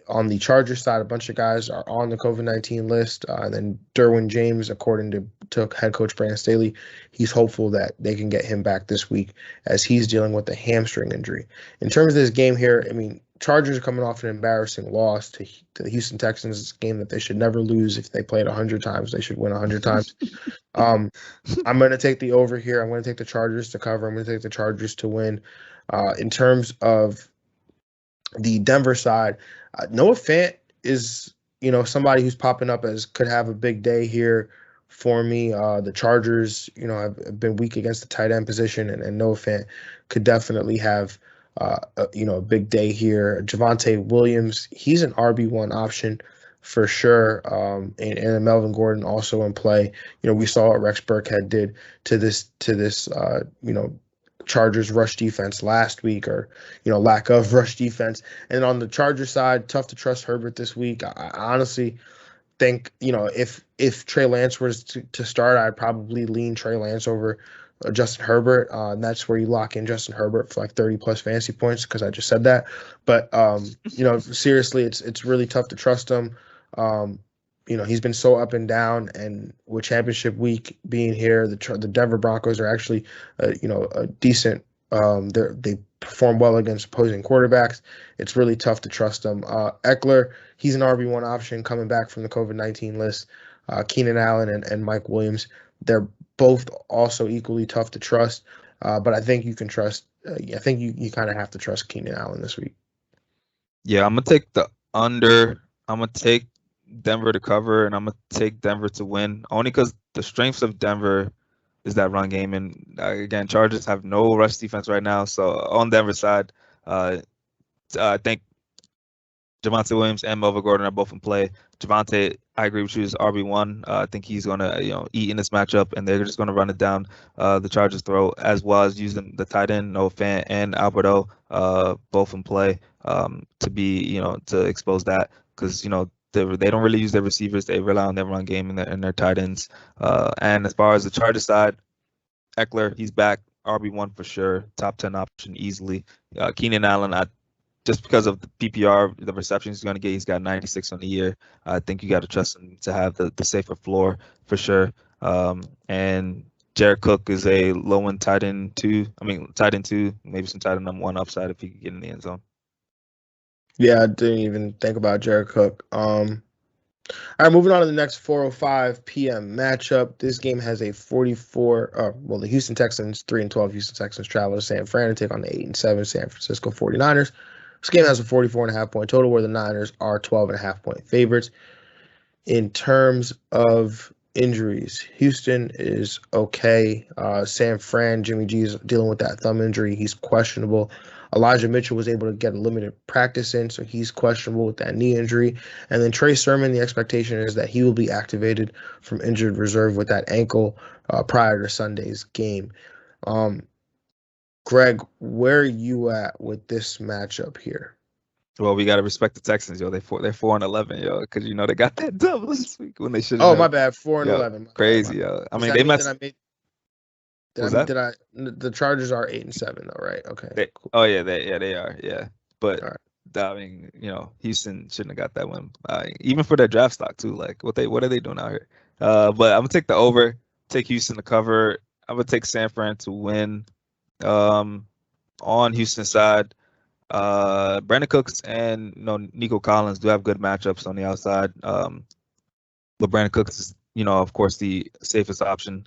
On the Chargers side, a bunch of guys are on the COVID-19 list. And then Derwin James, according to head coach Brandon Staley, he's hopeful that they can get him back this week as he's dealing with a hamstring injury. In terms of this game here, Chargers are coming off an embarrassing loss to the Houston Texans. It's a game that they should never lose. If they played 100 times, they should win 100 times. I'm going to take the over here. I'm going to take the Chargers to cover. I'm going to take the Chargers to win. In terms of the Denver side, Noah Fant is, somebody who's popping up as could have a big day here for me. The Chargers, have been weak against the tight end position, and Noah Fant could definitely have, a big day here. Javonte Williams, he's an RB1 option for sure. And Melvin Gordon also in play. We saw what Rex Burkhead did to this, Chargers rush defense last week, or lack of rush defense. And on the Chargers side, tough to trust Herbert this week. I honestly think if Trey Lance was to start, I'd probably lean Trey Lance over Justin Herbert. And that's where you lock in Justin Herbert for like 30 plus fantasy points, because I just said that. But seriously, it's really tough to trust him. He's been so up and down, and with championship week being here, the Denver Broncos are actually, a decent. They perform well against opposing quarterbacks. It's really tough to trust them. Eckler, he's an RB1 option coming back from the COVID-19 list. Keenan Allen and Mike Williams, they're both also equally tough to trust. But I think you can trust. I think you kind of have to trust Keenan Allen this week. Yeah, I'm gonna take the under. I'm gonna take Denver to cover, and I'm gonna take Denver to win, only because the strengths of Denver is that run game, and again, Chargers have no rush defense right now. So on Denver side, I think Javonte Williams and Melvin Gordon are both in play. Javonte, I agree with you, is RB1. I think he's gonna eat in this matchup, and they're just gonna run it down the Chargers' throat, as well as using the tight end Noah Fant and Alberto both in play to be to expose that, because they don't really use their receivers. They rely on their run game and their tight ends. And as far as the Chargers side, Eckler, he's back, RB1 for sure, top 10 option easily. Keenan Allen, just because of the PPR, the receptions he's going to get, he's got 96 on the year. I think you got to trust him to have the safer floor for sure. And Jared Cook is a low end tight end 2. Tight end 2, maybe some tight end number 1 upside if he can get in the end zone. Yeah, I didn't even think about Jared Cook. All right, moving on to the next 4:05 p.m. matchup. This game has a 44. The Houston Texans 3-12. Houston Texans travel to San Fran to take on the 8-7 San Francisco 49ers. This game has a 44.5 point total, where the Niners are 12.5 point favorites. In terms of injuries, Houston is okay. San Fran, Jimmy G is dealing with that thumb injury. He's questionable. Elijah Mitchell was able to get a limited practice in, so he's questionable with that knee injury. And then Trey Sermon, the expectation is that he will be activated from injured reserve with that ankle prior to Sunday's game. Greg, where are you at with this matchup here? Well, we gotta respect the Texans, yo. They're 4-11, yo, because they got that dub last week when they should. Oh, my bad, 4-11. Crazy, yo. I mean, they messed. The Chargers are 8-7 though, right? Okay. Cool. Oh yeah, they are, yeah. But right. I mean, Houston shouldn't have got that one, even for their draft stock too. Like, what are they doing out here? But I'm gonna take the over, take Houston to cover. I'm gonna take San Fran to win. On Houston's side, Brandon Cooks and Nico Collins do have good matchups on the outside. But Brandon Cooks is, of course, the safest option.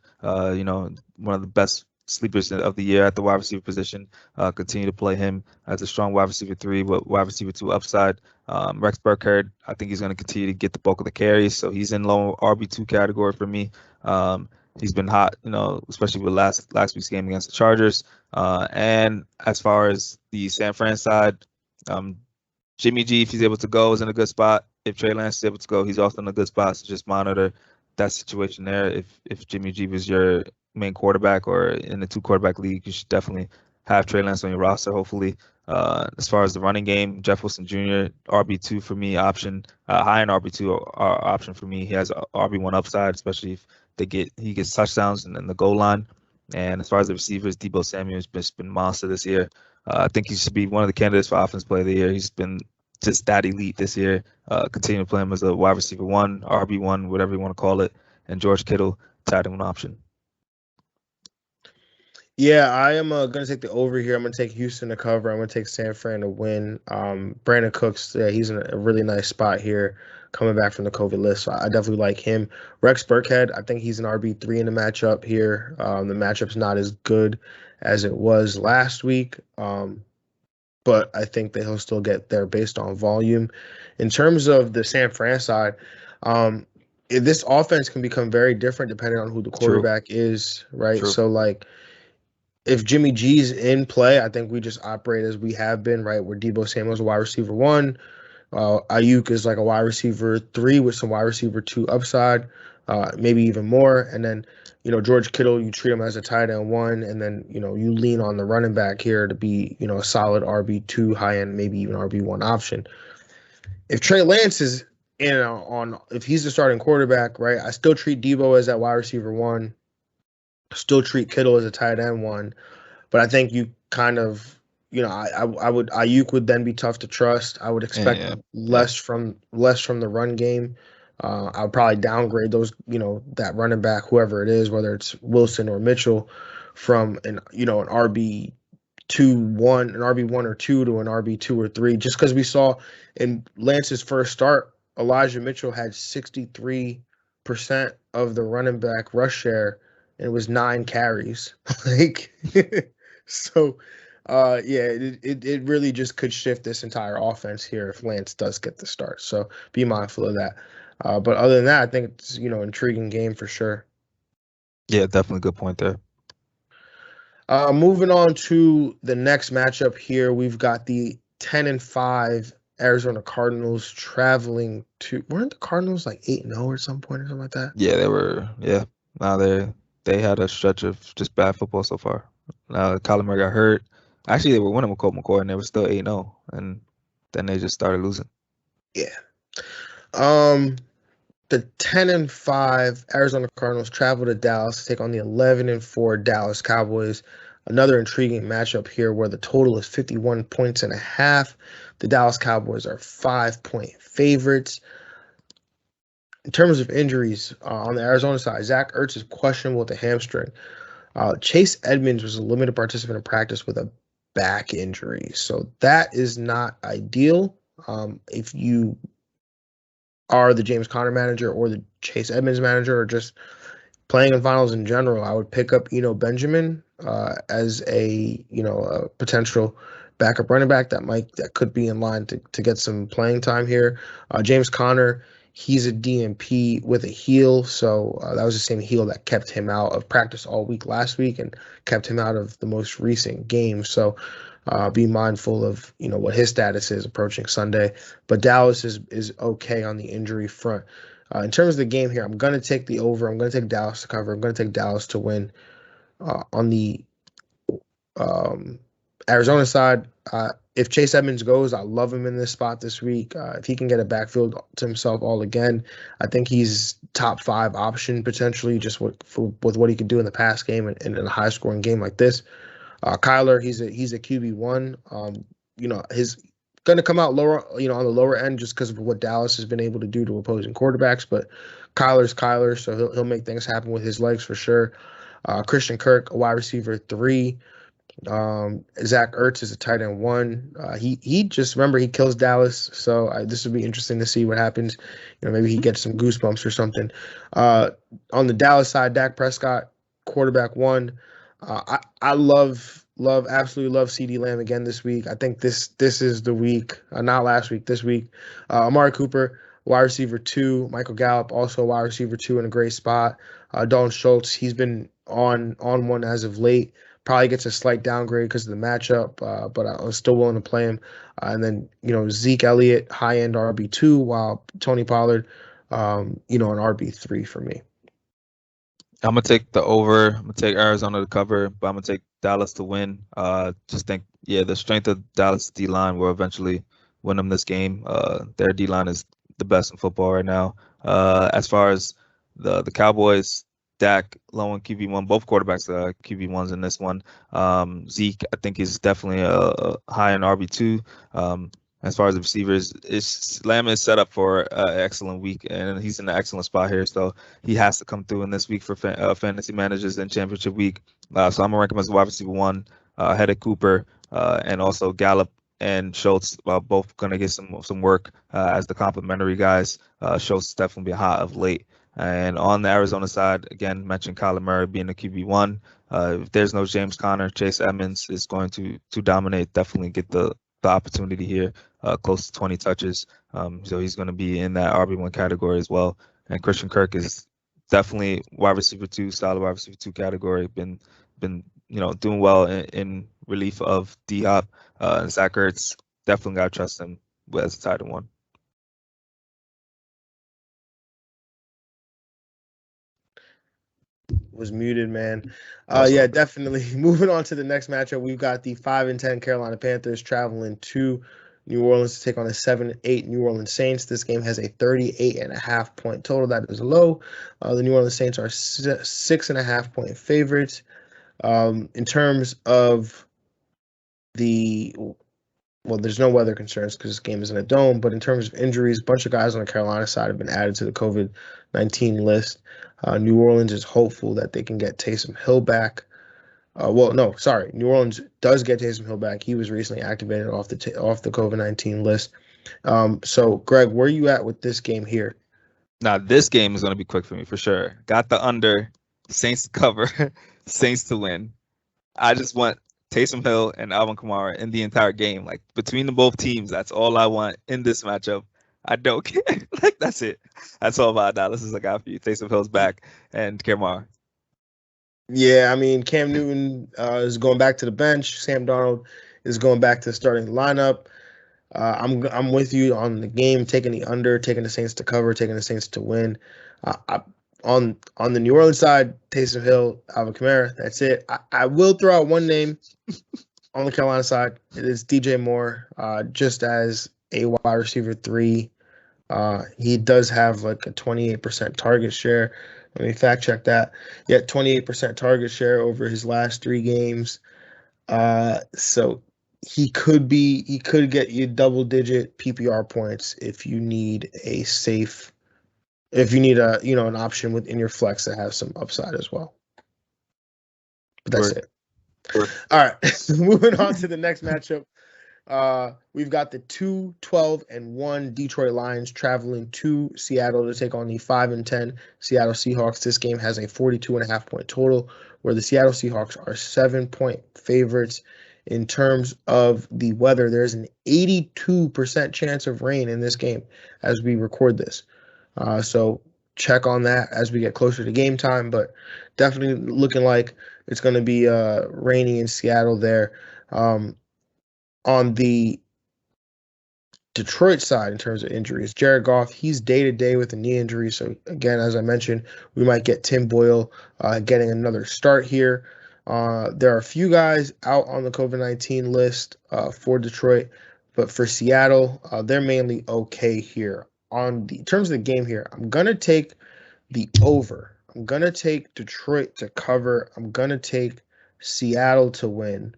One of the best sleepers of the year at the wide receiver position. Continue to play him as a strong wide receiver 3, but wide receiver 2 upside. Rex Burkhard, I think he's going to continue to get the bulk of the carries, so he's in low RB2 category for me. He's been hot, especially with last week's game against the Chargers. And as far as the San Fran side, Jimmy G, if he's able to go, is in a good spot. If Trey Lance is able to go, he's also in a good spot. So just monitor that situation there. If Jimmy G was your main quarterback or in the 2-quarterback league, you should definitely have Trey Lance on your roster, hopefully. As far as the running game, Jeff Wilson Jr., RB2 for me, option. High end RB2 option for me. He has RB1 upside, especially if he gets touchdowns and then the goal line. And as far as the receivers, Deebo Samuel's been monster this year. I think he should be one of the candidates for Offensive Player of the Year. He's been just that elite this year. Continue to play him as a wide receiver 1, RB1, whatever you want to call it. And George Kittle, tight end option. Yeah, I am going to take the over here. I'm going to take Houston to cover. I'm going to take San Fran to win. Brandon Cooks, he's in a really nice spot here coming back from the COVID list. So I definitely like him. Rex Burkhead, I think he's an RB3 in the matchup here. The matchup's not as good as it was last week, but I think that he'll still get there based on volume. In terms of the San Fran side, this offense can become very different depending on who the quarterback is, right? True. So, like, if Jimmy G's in play, I think we just operate as we have been, right? Where Deebo Samuel's a wide receiver 1. Ayuk is like a wide receiver 3 with some wide receiver 2 upside, maybe even more. And then, George Kittle, you treat him as a tight end 1. And then, you lean on the running back here to be, a solid RB2, high end, maybe even RB1 option. If Trey Lance is if he's the starting quarterback, right, I still treat Deebo as that wide receiver 1. Still treat Kittle as a tight end 1, but I think you kind of, Ayuk would then be tough to trust. I would expect less from the run game. I would probably downgrade those, that running back, whoever it is, whether it's Wilson or Mitchell, from an RB1 or 2 to an RB2 or 3, just because we saw in Lance's first start, Elijah Mitchell had 63% of the running back rush share. And it was 9 carries. So, it really just could shift this entire offense here if Lance does get the start. So be mindful of that. But other than that, I think it's, intriguing game for sure. Yeah, definitely good point there. Moving on to the next matchup here, we've got the 10-5 Arizona Cardinals traveling to. Weren't the Cardinals like 8-0 or some point or something like that? Yeah, they were. Yeah, now they had a stretch of just bad football so far. Kyler Murray got hurt. Actually, they were winning with Colt McCoy, and they were still 8-0, and then they just started losing. Yeah. The 10-5 Arizona Cardinals travel to Dallas to take on the 11-4 Dallas Cowboys. Another intriguing matchup here where the total is 51.5 points. The Dallas Cowboys are 5-point favorites. in terms of injuries on the Arizona side, Zach Ertz is questionable with a hamstring. Chase Edmonds was a limited participant in practice with a back injury, so that is not ideal. If you are the James Conner manager or the Chase Edmonds manager, or just playing in finals in general, I would pick up Benjamin as a potential backup running back that could be in line to get some playing time here. James Conner, he's a DNP with a heel, so that was the same heel that kept him out of practice all week last week and kept him out of the most recent game. So be mindful of what his status is approaching Sunday. But Dallas is okay on the injury front. In terms of the game here, I'm going to take the over. I'm going to take Dallas to cover. I'm going to take Dallas to win. On the Arizona side, if Chase Edmonds goes, I love him in this spot this week. If he can get a backfield to himself all again, I think he's top 5 option potentially, just with what he could do in the pass game and in a high scoring game like this. Kyler, he's a QB1. His going to come out lower, on the lower end just because of what Dallas has been able to do to opposing quarterbacks. But Kyler's Kyler, so he'll make things happen with his legs for sure. Christian Kirk, a wide receiver 3. Zach Ertz is a tight end 1. He just, remember, he kills Dallas, so this would be interesting to see what happens. Maybe he gets some goosebumps or something. On the Dallas side, Dak Prescott, quarterback 1. I absolutely love CeeDee Lamb again this week. I think this is the week, not last week, this week. Amari Cooper, wide receiver 2. Michael Gallup, also a wide receiver 2 in a great spot. Dalton Schultz, he's been on one as of late. Probably gets a slight downgrade because of the matchup, but I'm still willing to play him. And then, Zeke Elliott, high-end RB2, while Tony Pollard, an RB3 for me. I'm going to take the over. I'm going to take Arizona to cover, but I'm going to take Dallas to win. Just think, the strength of Dallas D-line will eventually win them this game. Their D-line is the best in football right now. As far as the Cowboys, Dak, low on QB1, both quarterbacks QB1s in this one. Zeke, I think, is definitely a high in RB2. As far as the receivers, Lamb is set up for an excellent week, and he's in an excellent spot here. So he has to come through in this week for fantasy managers in championship week. So I'm going to rank him as wide receiver 1, ahead of Cooper, and also Gallup and Schultz, both going to get some work as the complimentary guys. Schultz definitely be hot of late. And on the Arizona side, again, mentioned Kyler Murray being a QB1. If there's no James Conner, Chase Edmonds is going to dominate, definitely get the opportunity here, close to 20 touches. So he's going to be in that RB1 category as well. And Christian Kirk is definitely wide receiver 2, solid wide receiver 2 category. Been doing well in relief of D-Hop. Zach Ertz, definitely got to trust him as a tight end 1. Was muted, man. Yeah, definitely. Moving on to the next matchup, we've got the 5-10 Carolina Panthers traveling to New Orleans to take on the 7-8 New Orleans Saints. This game has a 38.5 point total. That is low. The New Orleans Saints are 6.5 point favorites. In terms of there's no weather concerns because this game is in a dome, but in terms of injuries, a bunch of guys on the Carolina side have been added to the COVID-19 list. New Orleans is hopeful that they can get Taysom Hill back. New Orleans does get Taysom Hill back. He was recently activated off the COVID-19 list. So, Greg, where are you at with this game here? Now, this game is going to be quick for me for sure. Got the under, Saints to cover, Saints to win. I just want Taysom Hill and Alvin Kamara in the entire game. Like, between the both teams, that's all I want in this matchup. I don't care. That's it. That's all about Dallas is a guy for you. Taysom Hill's back and Kamara. Yeah, I mean, Cam Newton is going back to the bench. Sam Darnold is going back to the starting lineup. I'm with you on the game, taking the under, taking the Saints to cover, taking the Saints to win. On the New Orleans side, Taysom Hill, Alvin Kamara. That's it. I will throw out one name on the Carolina side. It is DJ Moore, just as a wide receiver 3. He does have like a 28% target share. Let me fact check that. Yeah, 28% target share over his last 3 games. So he could get you double-digit PPR points if you need a safe if you need an option within your flex that has some upside as well. But that's it. All right, moving on to the next matchup. We've got the 2-12-1 Detroit Lions traveling to Seattle to take on the 5-10 Seattle Seahawks. This game has a 42.5 point total, where the Seattle Seahawks are 7-point favorites. In terms of the weather, there's an 82% chance of rain in this game as we record this. So check on that as we get closer to game time, but definitely looking like it's going to be rainy in Seattle there. On the Detroit side, in terms of injuries, Jared Goff, he's day-to-day with a knee injury. So, again, as I mentioned, we might get Tim Boyle getting another start here. There are a few guys out on the COVID-19 list for Detroit, but for Seattle, they're mainly okay here. In terms of the game here, I'm going to take the over. I'm going to take Detroit to cover. I'm going to take Seattle to win.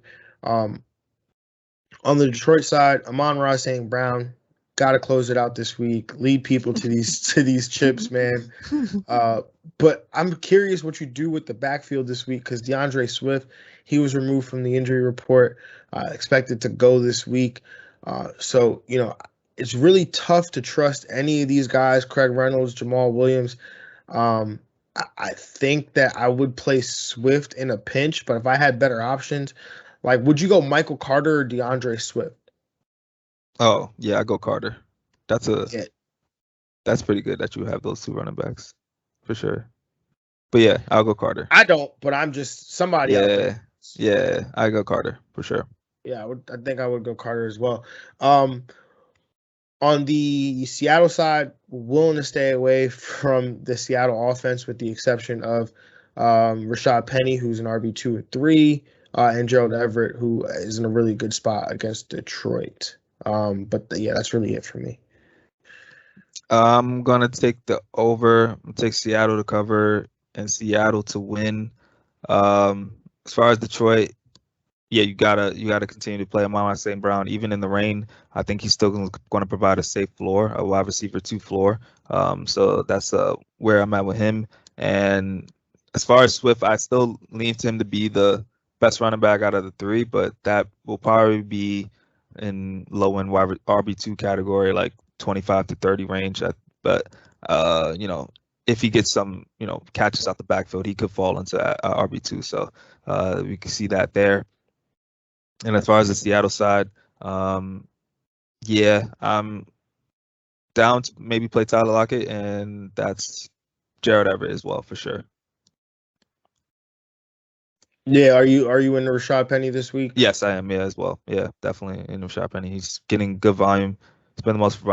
On the Detroit side, Amon-Ra St. Brown, got to close it out this week. Lead people to these chips, man. But I'm curious what you do with the backfield this week, because DeAndre Swift, he was removed from the injury report, expected to go this week. So, it's really tough to trust any of these guys, Craig Reynolds, Jamal Williams. I think that I would play Swift in a pinch, but if I had better options, like, would you go Michael Carter or DeAndre Swift? Oh, yeah, I go Carter. That's pretty good that you have those two running backs, for sure. But yeah, I'll go Carter. I don't, but I'm just somebody out there. Yeah, I go Carter for sure. Yeah, I think I would go Carter as well. On the Seattle side, willing to stay away from the Seattle offense with the exception of Rashad Penny, who's an RB2 or 3, and Gerald Everett, who is in a really good spot against Detroit. But yeah, that's really it for me. I'm gonna take the over. I'm gonna take Seattle to cover and Seattle to win. As far as Detroit, yeah, you gotta continue to play Amon-Ra St. Brown even in the rain. I think he's still going to provide a safe floor, a wide receiver 2 floor. So that's where I'm at with him. And as far as Swift, I still lean to him to be the best running back out of the 3, but that will probably be in low end RB2 category, like 25 to 30 range. But if he gets some catches out the backfield, he could fall into RB2. So we can see that there. And as far as the Seattle side, yeah, I'm down to maybe play Tyler Lockett, and that's Gerald Everett as well for sure. Yeah, are you in Rashad Penny this week? Yes, I am. Yeah, as well. Yeah, definitely in Rashad Penny. He's getting good volume. He's been the most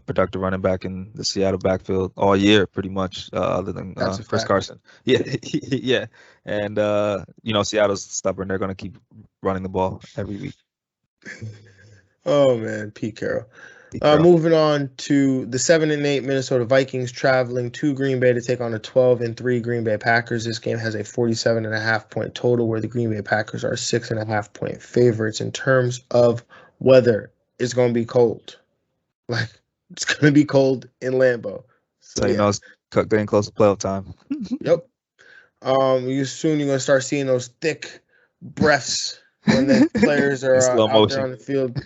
productive running back in the Seattle backfield all year, pretty much, other than Chris Carson. Yeah, yeah. And Seattle's stubborn. They're going to keep running the ball every week. Oh man, Pete Carroll. Moving on to the 7-8 Minnesota Vikings traveling to Green Bay to take on the 12-3 Green Bay Packers. This game has a 47.5 point total, where the Green Bay Packers are 6.5 point favorites. In terms of weather, it's going to be cold. Like, it's going to be cold in Lambeau. So it's getting close to playoff time. Yep. Soon you're going to start seeing those thick breaths when the players are out there on the field.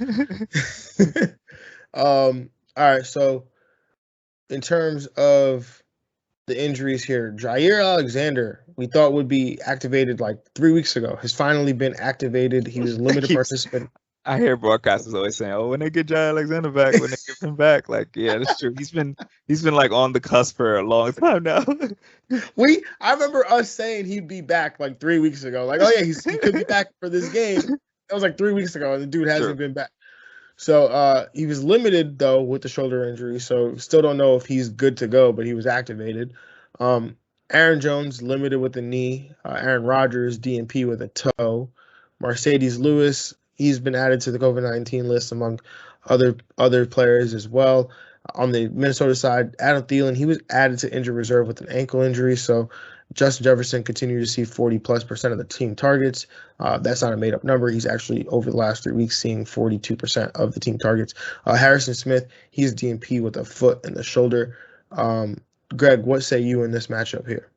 All right, so in terms of the injuries here, Jair Alexander, we thought would be activated like 3 weeks ago, has finally been activated. He was limited participant. I hear broadcasters always saying, "Oh, when they get Jair Alexander back, when they give him back," like, yeah, that's true. He's been like on the cusp for a long time now. I remember us saying he'd be back like 3 weeks ago. Like, oh yeah, he could be back for this game. That was like 3 weeks ago, and the dude hasn't been back. So he was limited though with the shoulder injury. So still don't know if he's good to go, but he was activated. Aaron Jones limited with the knee. Aaron Rodgers DNP with a toe. Mercedes Lewis, he's been added to the COVID-19 list among other players as well. On the Minnesota side, Adam Thielen, he was added to injured reserve with an ankle injury. So Justin Jefferson continued to see 40+% of the team targets. That's not a made-up number. He's actually, over the last 3 weeks, seeing 42% of the team targets. Harrison Smith, he's DNP with a foot and the shoulder. Greg, what say you in this matchup here?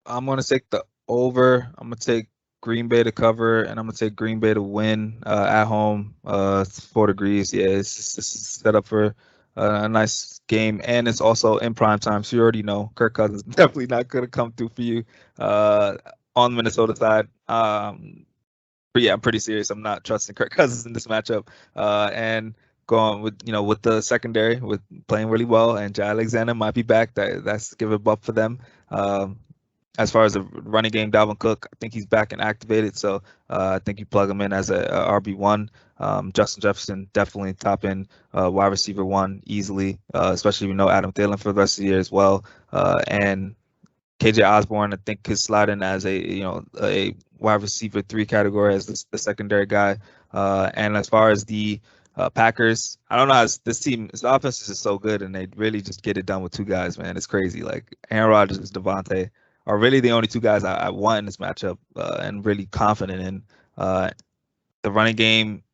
I'm going to take the over. I'm going to take Green Bay to cover, and I'm going to take Green Bay to win at home. It's 4 degrees. Yeah, it's set up for a nice game, and it's also in prime time. So you already know Kirk Cousins definitely not going to come through for you on the Minnesota side. But yeah, I'm pretty serious. I'm not trusting Kirk Cousins in this matchup. And going with the secondary with playing really well, and Jay Alexander might be back. That's give a buff for them. As far as the running game, Dalvin Cook, I think he's back and activated. So I think you plug him in as a RB1. Justin Jefferson definitely top end wide receiver 1 easily, especially if you know Adam Thielen for the rest of the year as well. And KJ Osborne, I think, could slide in as a wide receiver 3 category as the secondary guy. And as far as the Packers, I don't know how this offense is just so good, and they really just get it done with 2 guys, man. It's crazy. Like Aaron Rodgers and Devontae are really the only 2 guys I want in this matchup and really confident in. The running game,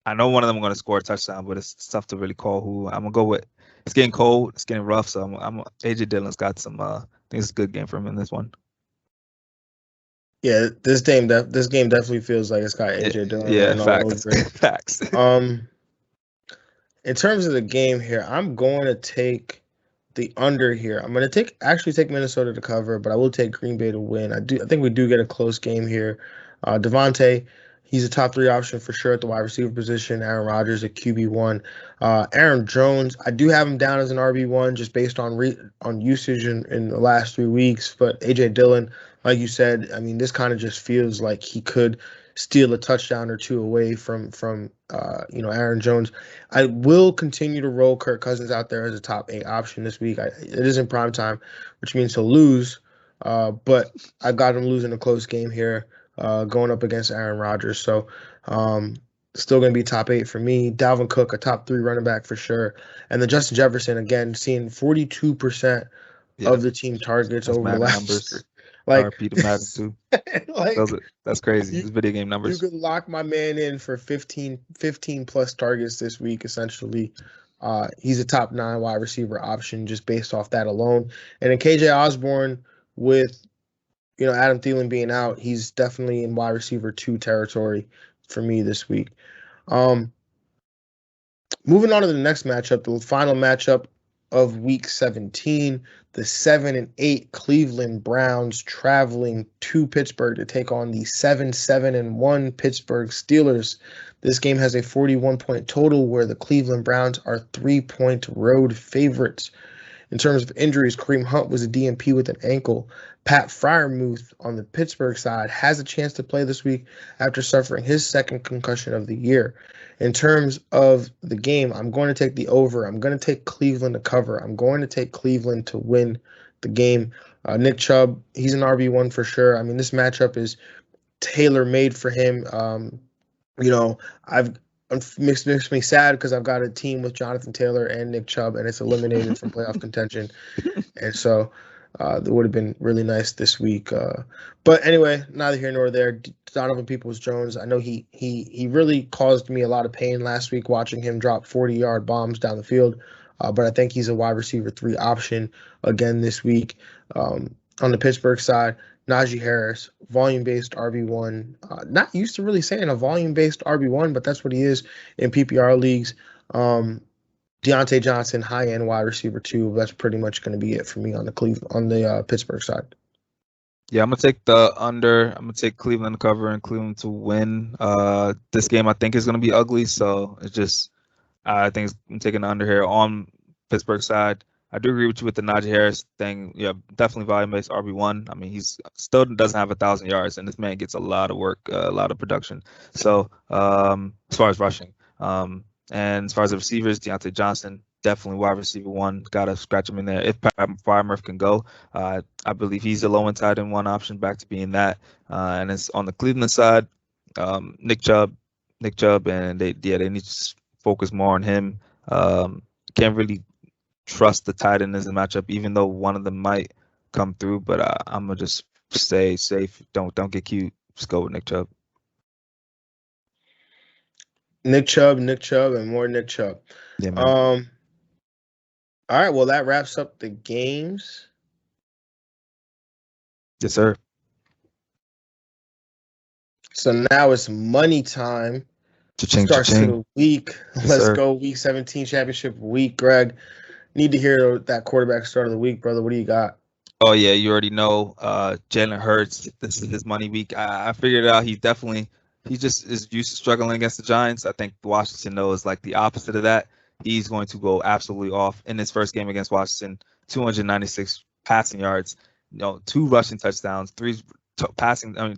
I know one of them are going to score a touchdown, but it's tough to really call who. I'm going to go with. It's getting cold. It's getting rough, so AJ Dillon's got some. I think it's a good game for him in this one. Yeah, this game definitely feels like it's got AJ Dillon running all over it. Facts. In terms of the game here, I'm going to take the under here. I'm going to actually take Minnesota to cover, but I will take Green Bay to win. I think we do get a close game here. Devontae, he's a top 3 option for sure at the wide receiver position. Aaron Rodgers at QB1. Aaron Jones, I do have him down as an RB1 just based on usage in the last 3 weeks. But AJ Dillon, like you said, I mean, this kind of just feels like he could steal a touchdown or 2 away from Aaron Jones. I will continue to roll Kirk Cousins out there as a top 8 option this week. It is in prime time, which means he'll lose. But I got him losing a close game here, going up against Aaron Rodgers. So still going to be top 8 for me. Dalvin Cook, a top 3 running back for sure. And then Justin Jefferson, again, seeing 42% of the team targets over the last numbers. Like RP to Madden too. That's crazy. These video game numbers. You could lock my man in for 15 plus targets this week, essentially. He's a top 9 wide receiver option just based off that alone. And then KJ Osborne, with Adam Thielen being out, he's definitely in wide receiver 2 territory for me this week. Moving on to the next matchup, the final matchup of week 17, the 7-8 Cleveland Browns traveling to Pittsburgh to take on the 7-1 Pittsburgh Steelers. This game has a 41-point total where the Cleveland Browns are 3-point road favorites. In terms of injuries, Kareem Hunt was a DNP with an ankle. Pat Freiermuth on the Pittsburgh side has a chance to play this week after suffering his 2nd concussion of the year. In terms of the game, I'm going to take the over. I'm going to take Cleveland to cover. I'm going to take Cleveland to win the game. Nick Chubb, he's an RB1 for sure. I mean, this matchup is tailor-made for him. It makes me sad because I've got a team with Jonathan Taylor and Nick Chubb, and it's eliminated from playoff contention. And so it would have been really nice this week. But anyway, neither here nor there. Donovan Peoples-Jones, I know he really caused me a lot of pain last week watching him drop 40-yard bombs down the field. But I think he's a wide receiver 3 option again this week. On the Pittsburgh side, Najee Harris, volume-based RB1. Not used to really saying a volume-based RB1, but that's what he is in PPR leagues. Deontay Johnson, high-end wide receiver 2. That's pretty much going to be it for me on the Pittsburgh side. Yeah, I'm gonna take the under. I'm gonna take Cleveland to cover and Cleveland to win. This game I think is gonna be ugly, so it's just I think I'm taking the under here on Pittsburgh side. I do agree with you with the Najee Harris thing. Yeah, definitely volume-based RB1. I mean, he's still doesn't have 1,000 yards, and this man gets a lot of work, a lot of production. So as far as rushing, and as far as the receivers, Deontay Johnson, definitely wide receiver 1. Got to scratch him in there. If Freiermuth can go, I believe he's a low-end tight end 1 option, back to being that. And it's on the Cleveland side, Nick Chubb, and they need to focus more on him. Can't really trust the tight end as a matchup, even though one of them might come through. But I'm gonna just stay safe. Don't get cute. Just go with Nick Chubb. Nick Chubb, and more Nick Chubb. Yeah, man. All right, well, that wraps up the games. Yes, sir. So now it's money time. Cha-ching, Starts to cha-ching. the week. Yes, Let's sir. go week 17 championship week. Greg, need to hear that quarterback start of the week, brother. What do you got? Oh yeah, you already know. Jalen Hurts. This is his money week. I figured it out. He just is used to struggling against the Giants. I think Washington though is like the opposite of that. He's going to go absolutely off in his first game against Washington. 296 passing yards, 2 rushing touchdowns,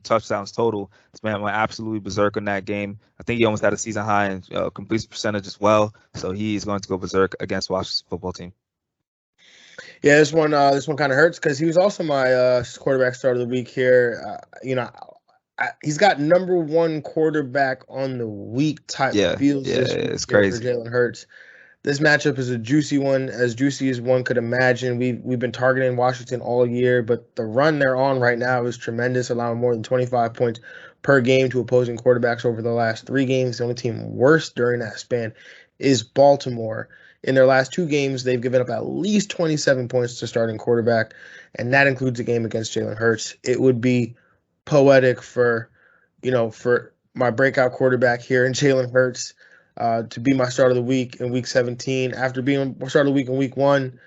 touchdowns total. This man went absolutely berserk in that game. I think he almost had a season high in completion percentage as well. So he is going to go berserk against Washington football team. Yeah, this one kind of hurts because he was also my quarterback start of the week here. He's got number one quarterback on the week type feels this week it's here crazy for Jalen Hurts. This matchup is a juicy one, as juicy as one could imagine. We've been targeting Washington all year, but the run they're on right now is tremendous, allowing more than 25 points per game to opposing quarterbacks over the last 3 games. The only team worse during that span is Baltimore. In their last 2 games, they've given up at least 27 points to starting quarterback, and that includes a game against Jalen Hurts. It would be poetic for my breakout quarterback here in Jalen Hurts to be my start of the week in week 17. After being start of the week in week 1,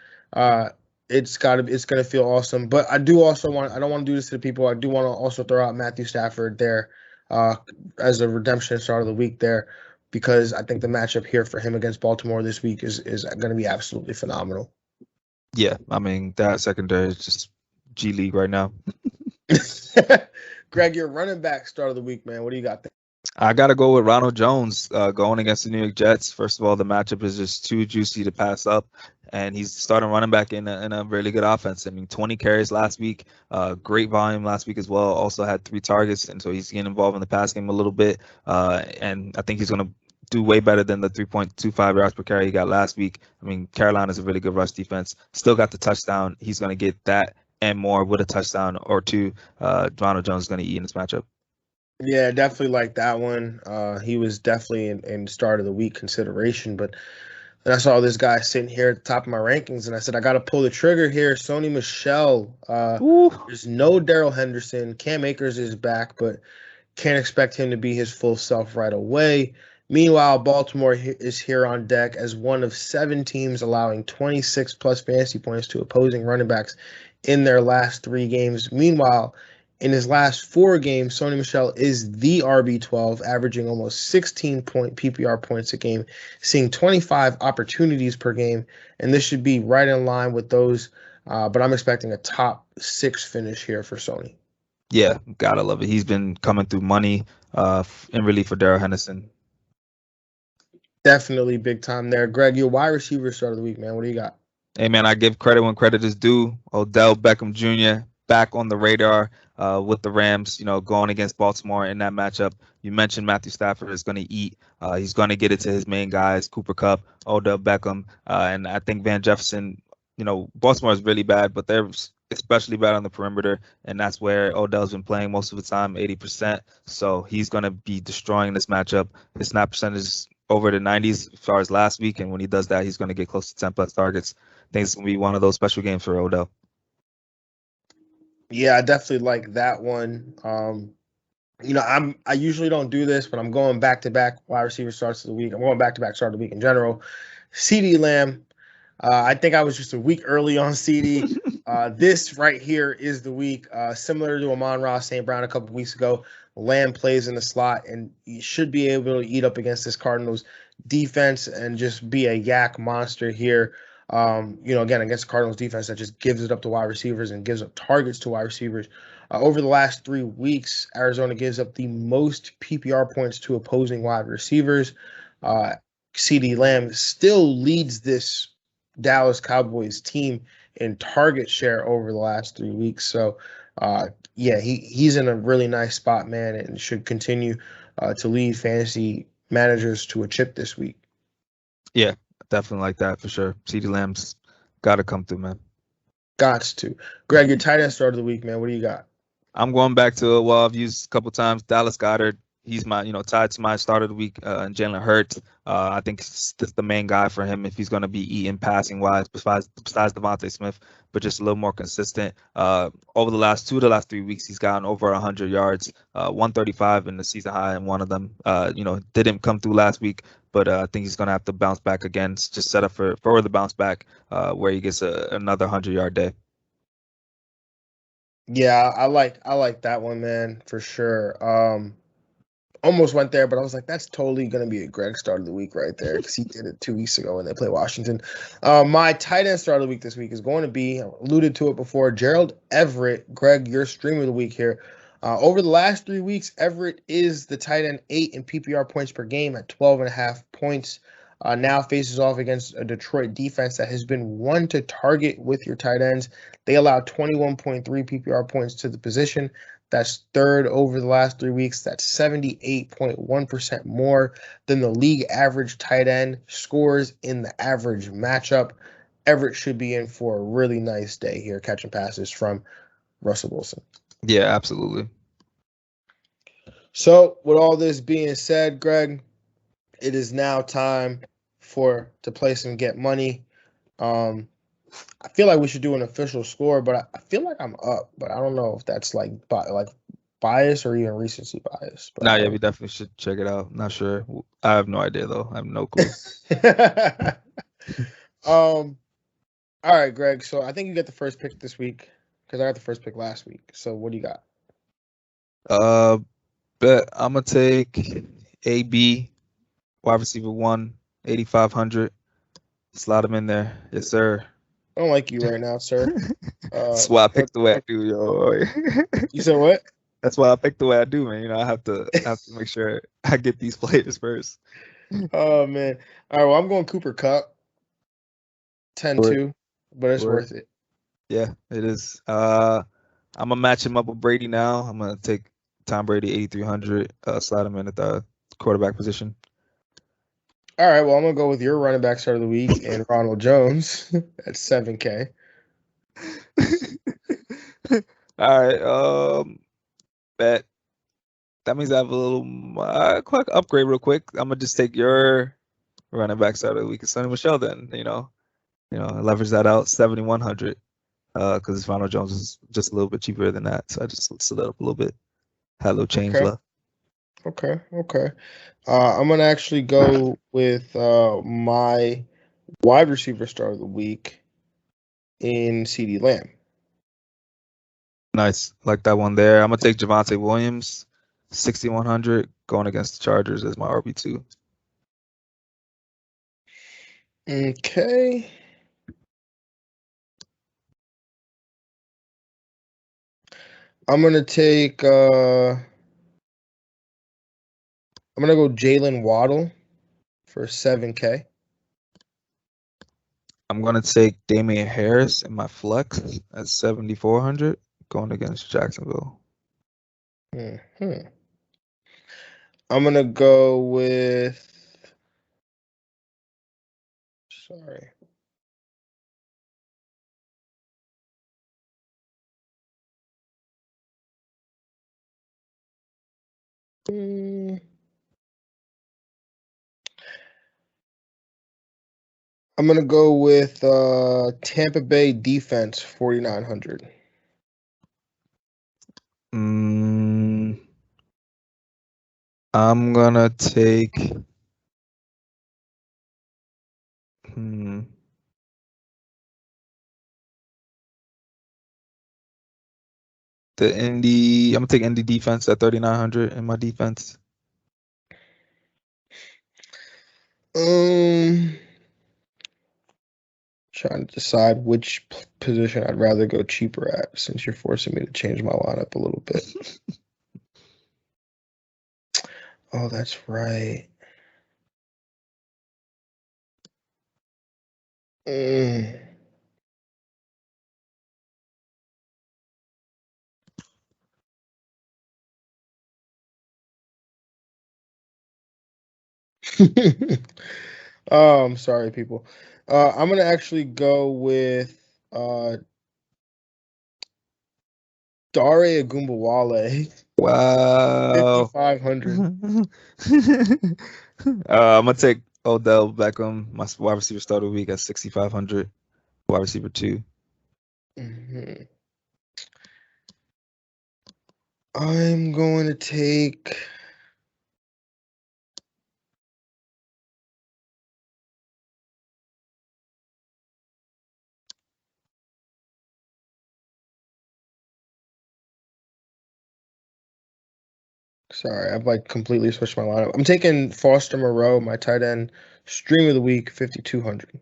it's gonna feel awesome. But I don't want to do this to the people. I do want to also throw out Matthew Stafford there as a redemption start of the week there, because I think the matchup here for him against Baltimore this week is going to be absolutely phenomenal. Yeah, I mean that secondary is just G League right now. Greg, your running back start of the week, man. What do you got there? I got to go with Ronald Jones going against the New York Jets. First of all, the matchup is just too juicy to pass up, and he's starting running back in a really good offense. I mean, 20 carries last week, great volume last week as well. Also had 3 targets, and so he's getting involved in the pass game a little bit. And I think he's going to do way better than the 3.25 yards per carry he got last week. I mean, Carolina's a really good rush defense. Still got the touchdown. He's going to get that and more with a touchdown or 2. Ronald Jones is going to eat in this matchup. Yeah, definitely like that one. He was definitely in start of the week consideration, but then I saw this guy sitting here at the top of my rankings, and I said, I got to pull the trigger here. Sony Michel. There's no Darrell Henderson. Cam Akers is back, but can't expect him to be his full self right away. Meanwhile, Baltimore is here on deck as one of 7 teams allowing 26 plus fantasy points to opposing running backs in their last 3 games. Meanwhile, in his last 4 games, Sony Michel is the RB12, averaging almost 16 point PPR points a game, seeing 25 opportunities per game, and this should be right in line with those. But I'm expecting a top 6 finish here for Sony. Yeah, gotta love it. He's been coming through money in relief for Darrell Henderson. Definitely big time there. Greg, your wide receiver start of the week, man. What do you got? Hey, man, I give credit when credit is due. Odell Beckham Jr. back on the radar with the Rams, going against Baltimore in that matchup. You mentioned Matthew Stafford is going to eat. He's going to get it to his main guys, Cooper Kupp, Odell Beckham, and I think Van Jefferson. Baltimore is really bad, but they're especially bad on the perimeter, and that's where Odell's been playing most of the time, 80%. So he's going to be destroying this matchup. His snap percentage is over the 90s as far as last week, and when he does that, he's going to get close to 10 plus targets. I think it's going to be one of those special games for Odell. Yeah, I definitely like that one. I usually don't do this, but I'm going back-to-back wide receiver starts of the week. I'm going back-to-back start of the week in general. CeeDee Lamb. I think I was just a week early on CeeDee. This right here is the week. Similar to Amon-Ra St. Brown a couple of weeks ago, Lamb plays in the slot, and he should be able to eat up against this Cardinals defense and just be a yak monster here. Again, against the Cardinals defense that just gives it up to wide receivers and gives up targets to wide receivers. Over the last 3 weeks, Arizona gives up the most PPR points to opposing wide receivers. CeeDee Lamb still leads this Dallas Cowboys team in target share over the last 3 weeks. So, he's in a really nice spot, man, and should continue to lead fantasy managers to a chip this week. Yeah, definitely like that for sure. CeeDee Lamb's got to come through, man. Gots to. Greg, your tight end start of the week, man. What do you got? I'm going back to I've used a couple times. Dallas Goedert. he's my, tied to my start of the week, and Jalen Hurts. I think that's the main guy for him if he's going to be eating passing wise, besides Devontae Smith, but just a little more consistent. Over the last 3 weeks, he's gotten over 100 yards, 135 in the season high, and one of them, didn't come through last week. But I think he's going to have to bounce back again. Just set up for the bounce back, where he gets another 100-yard day. Yeah, I like that one, man, for sure. Almost went there, but I was like, that's totally going to be a Greg start of the week right there because he did it 2 weeks ago when they play Washington. My tight end start of the week this week is going to be, I alluded to it before, Gerald Everett. Greg, your stream of the week here. Over the last 3 weeks, Everett is the tight end 8 in PPR points per game at 12.5 points. Now faces off against a Detroit defense that has been one to target with your tight ends. They allow 21.3 PPR points to the position. That's third over the last 3 weeks. That's 78.1% more than the league average tight end scores in the average matchup. Everett should be in for a really nice day here, catching passes from Russell Wilson. Yeah, absolutely. So, with all this being said, Greg, it is now time to play some Get Money. I feel like we should do an official score, but I feel like I'm up. But I don't know if that's like bias or even recency bias. But yeah, we definitely should check it out. Not sure. I have no idea though. I have no clue. All right, Greg. So I think you get the first pick this week because I got the first pick last week. So what do you got? Bet I'm gonna take AB, wide receiver 1, 8,500. Slide him in there. Yes, sir. I don't like you right now, sir. That's why I picked the way I do, yo. You said what? That's why I picked the way I do, man. I have to make sure I get these players first. Oh man. All right, well, I'm going Cooper Kupp. 10-2, but it's worth it. Yeah, it is. I'm gonna match him up with Brady now. I'm gonna take Tom Brady 8,300. Slide him in at the quarterback position. All right, well, I'm going to go with your running back start of the week and Ronald Jones at 7K. All right, bet. That means I have a little quick upgrade real quick. I'm going to just take your running back start of the week and Sonny Michel then, leverage that out, 7,100, because Ronald Jones is just a little bit cheaper than that. So I just slid it up a little bit. Had a little change left. Okay. I'm going to actually go with my wide receiver start of the week in CeeDee Lamb. Nice. Like that one there. I'm going to take Javonte Williams, 6,100, going against the Chargers as my RB2. Okay. I'm going to take I'm going to go Jalen Waddle for 7K. I'm going to take Damian Harris in my flex at 7,400, going against Jacksonville. I'm going to go with... Sorry. I'm going to go with Tampa Bay defense, 4,900. I'm going to take I'm going to take Indy defense at 3,900 in my defense. Trying to decide which position I'd rather go cheaper at since you're forcing me to change my lineup a little bit. Oh, that's right. I'm sorry, people. I'm gonna actually go with Dare Agumbawale, Wow. 5,500. I'm gonna take Odell Beckham, my wide receiver start of the week at 6,500. Wide receiver 2. Mhm. I'm going to take. Sorry, I've like completely switched my lineup. I'm taking Foster Moreau, my tight end, stream of the week, 5,200.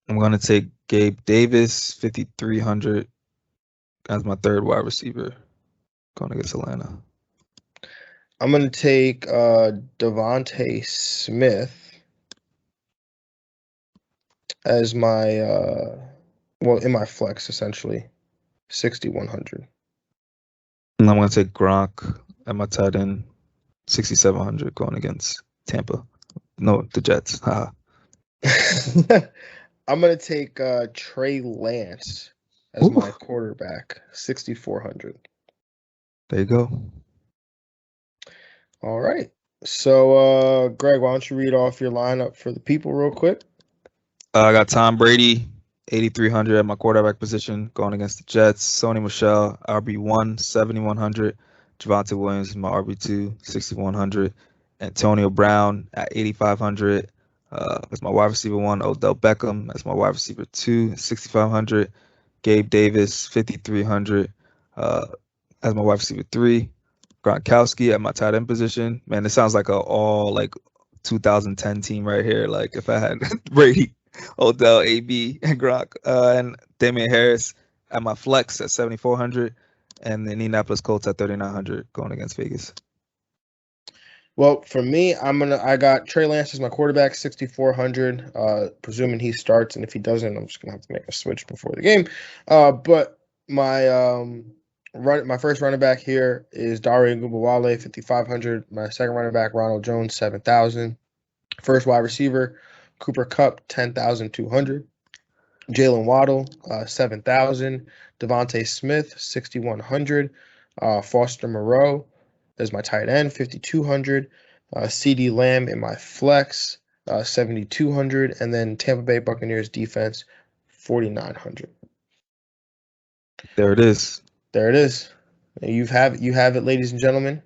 I'm gonna take Gabe Davis, 5,300 as my third wide receiver going against Atlanta. I'm going to take Devontae Smith as my, in my flex, essentially, 6,100. And I'm gonna take Gronk at my tight end, 6,700 going against Tampa. No, the Jets. Haha. I'm going to take Trey Lance as my quarterback, 6,400. There you go. All right. So, Greg, why don't you read off your lineup for the people real quick? I got Tom Brady, 8,300 at my quarterback position going against the Jets. Sony Michel, RB1, 7,100. Javonte Williams, my RB2, 6,100. Antonio Brown at 8,500. As my wide receiver 1. Odell Beckham as my wide receiver 2, 6,500. Gabe Davis, 5,300. As my wide receiver 3. Gronkowski at my tight end position. Man, this sounds like a all like 2010 team right here. Like if I had Brady, Odell, AB, and Gronk, and Damian Harris at my flex at 7,400, and the Indianapolis Colts at 3,900 going against Vegas. Well, for me, I got Trey Lance as my quarterback, 6,400. Presuming he starts, and if he doesn't, I'm just gonna have to make a switch before the game. But my first running back here is Dare Agumbawale, 5,500. My second running back, Ronald Jones, 7,000. First wide receiver, Cooper Kupp, 10,200. Jalen Waddle, 7,000. Devontae Smith, 6,100. Foster Moreau as my tight end, 5,200. CD Lamb in my flex, 7,200. And then Tampa Bay Buccaneers defense, 4,900. There it is. There it is. You have it, ladies and gentlemen.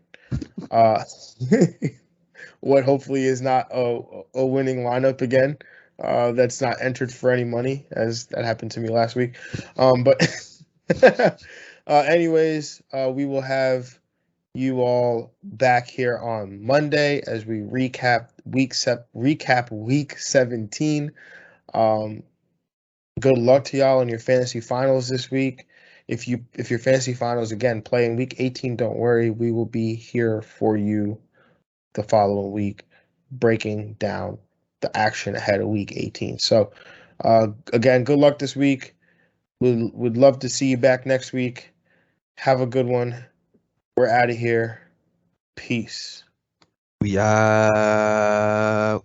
What hopefully is not a winning lineup again. That's not entered for any money, as that happened to me last week. But anyways, we will have you all back here on Monday as we recap week 17. Good luck to y'all in your fantasy finals this week. If your fantasy finals again play in week 18, don't worry, we will be here for you the following week, breaking down the action ahead of week 18. So, again, good luck this week. We'd love to see you back next week. Have a good one. We're out of here. Peace. We out.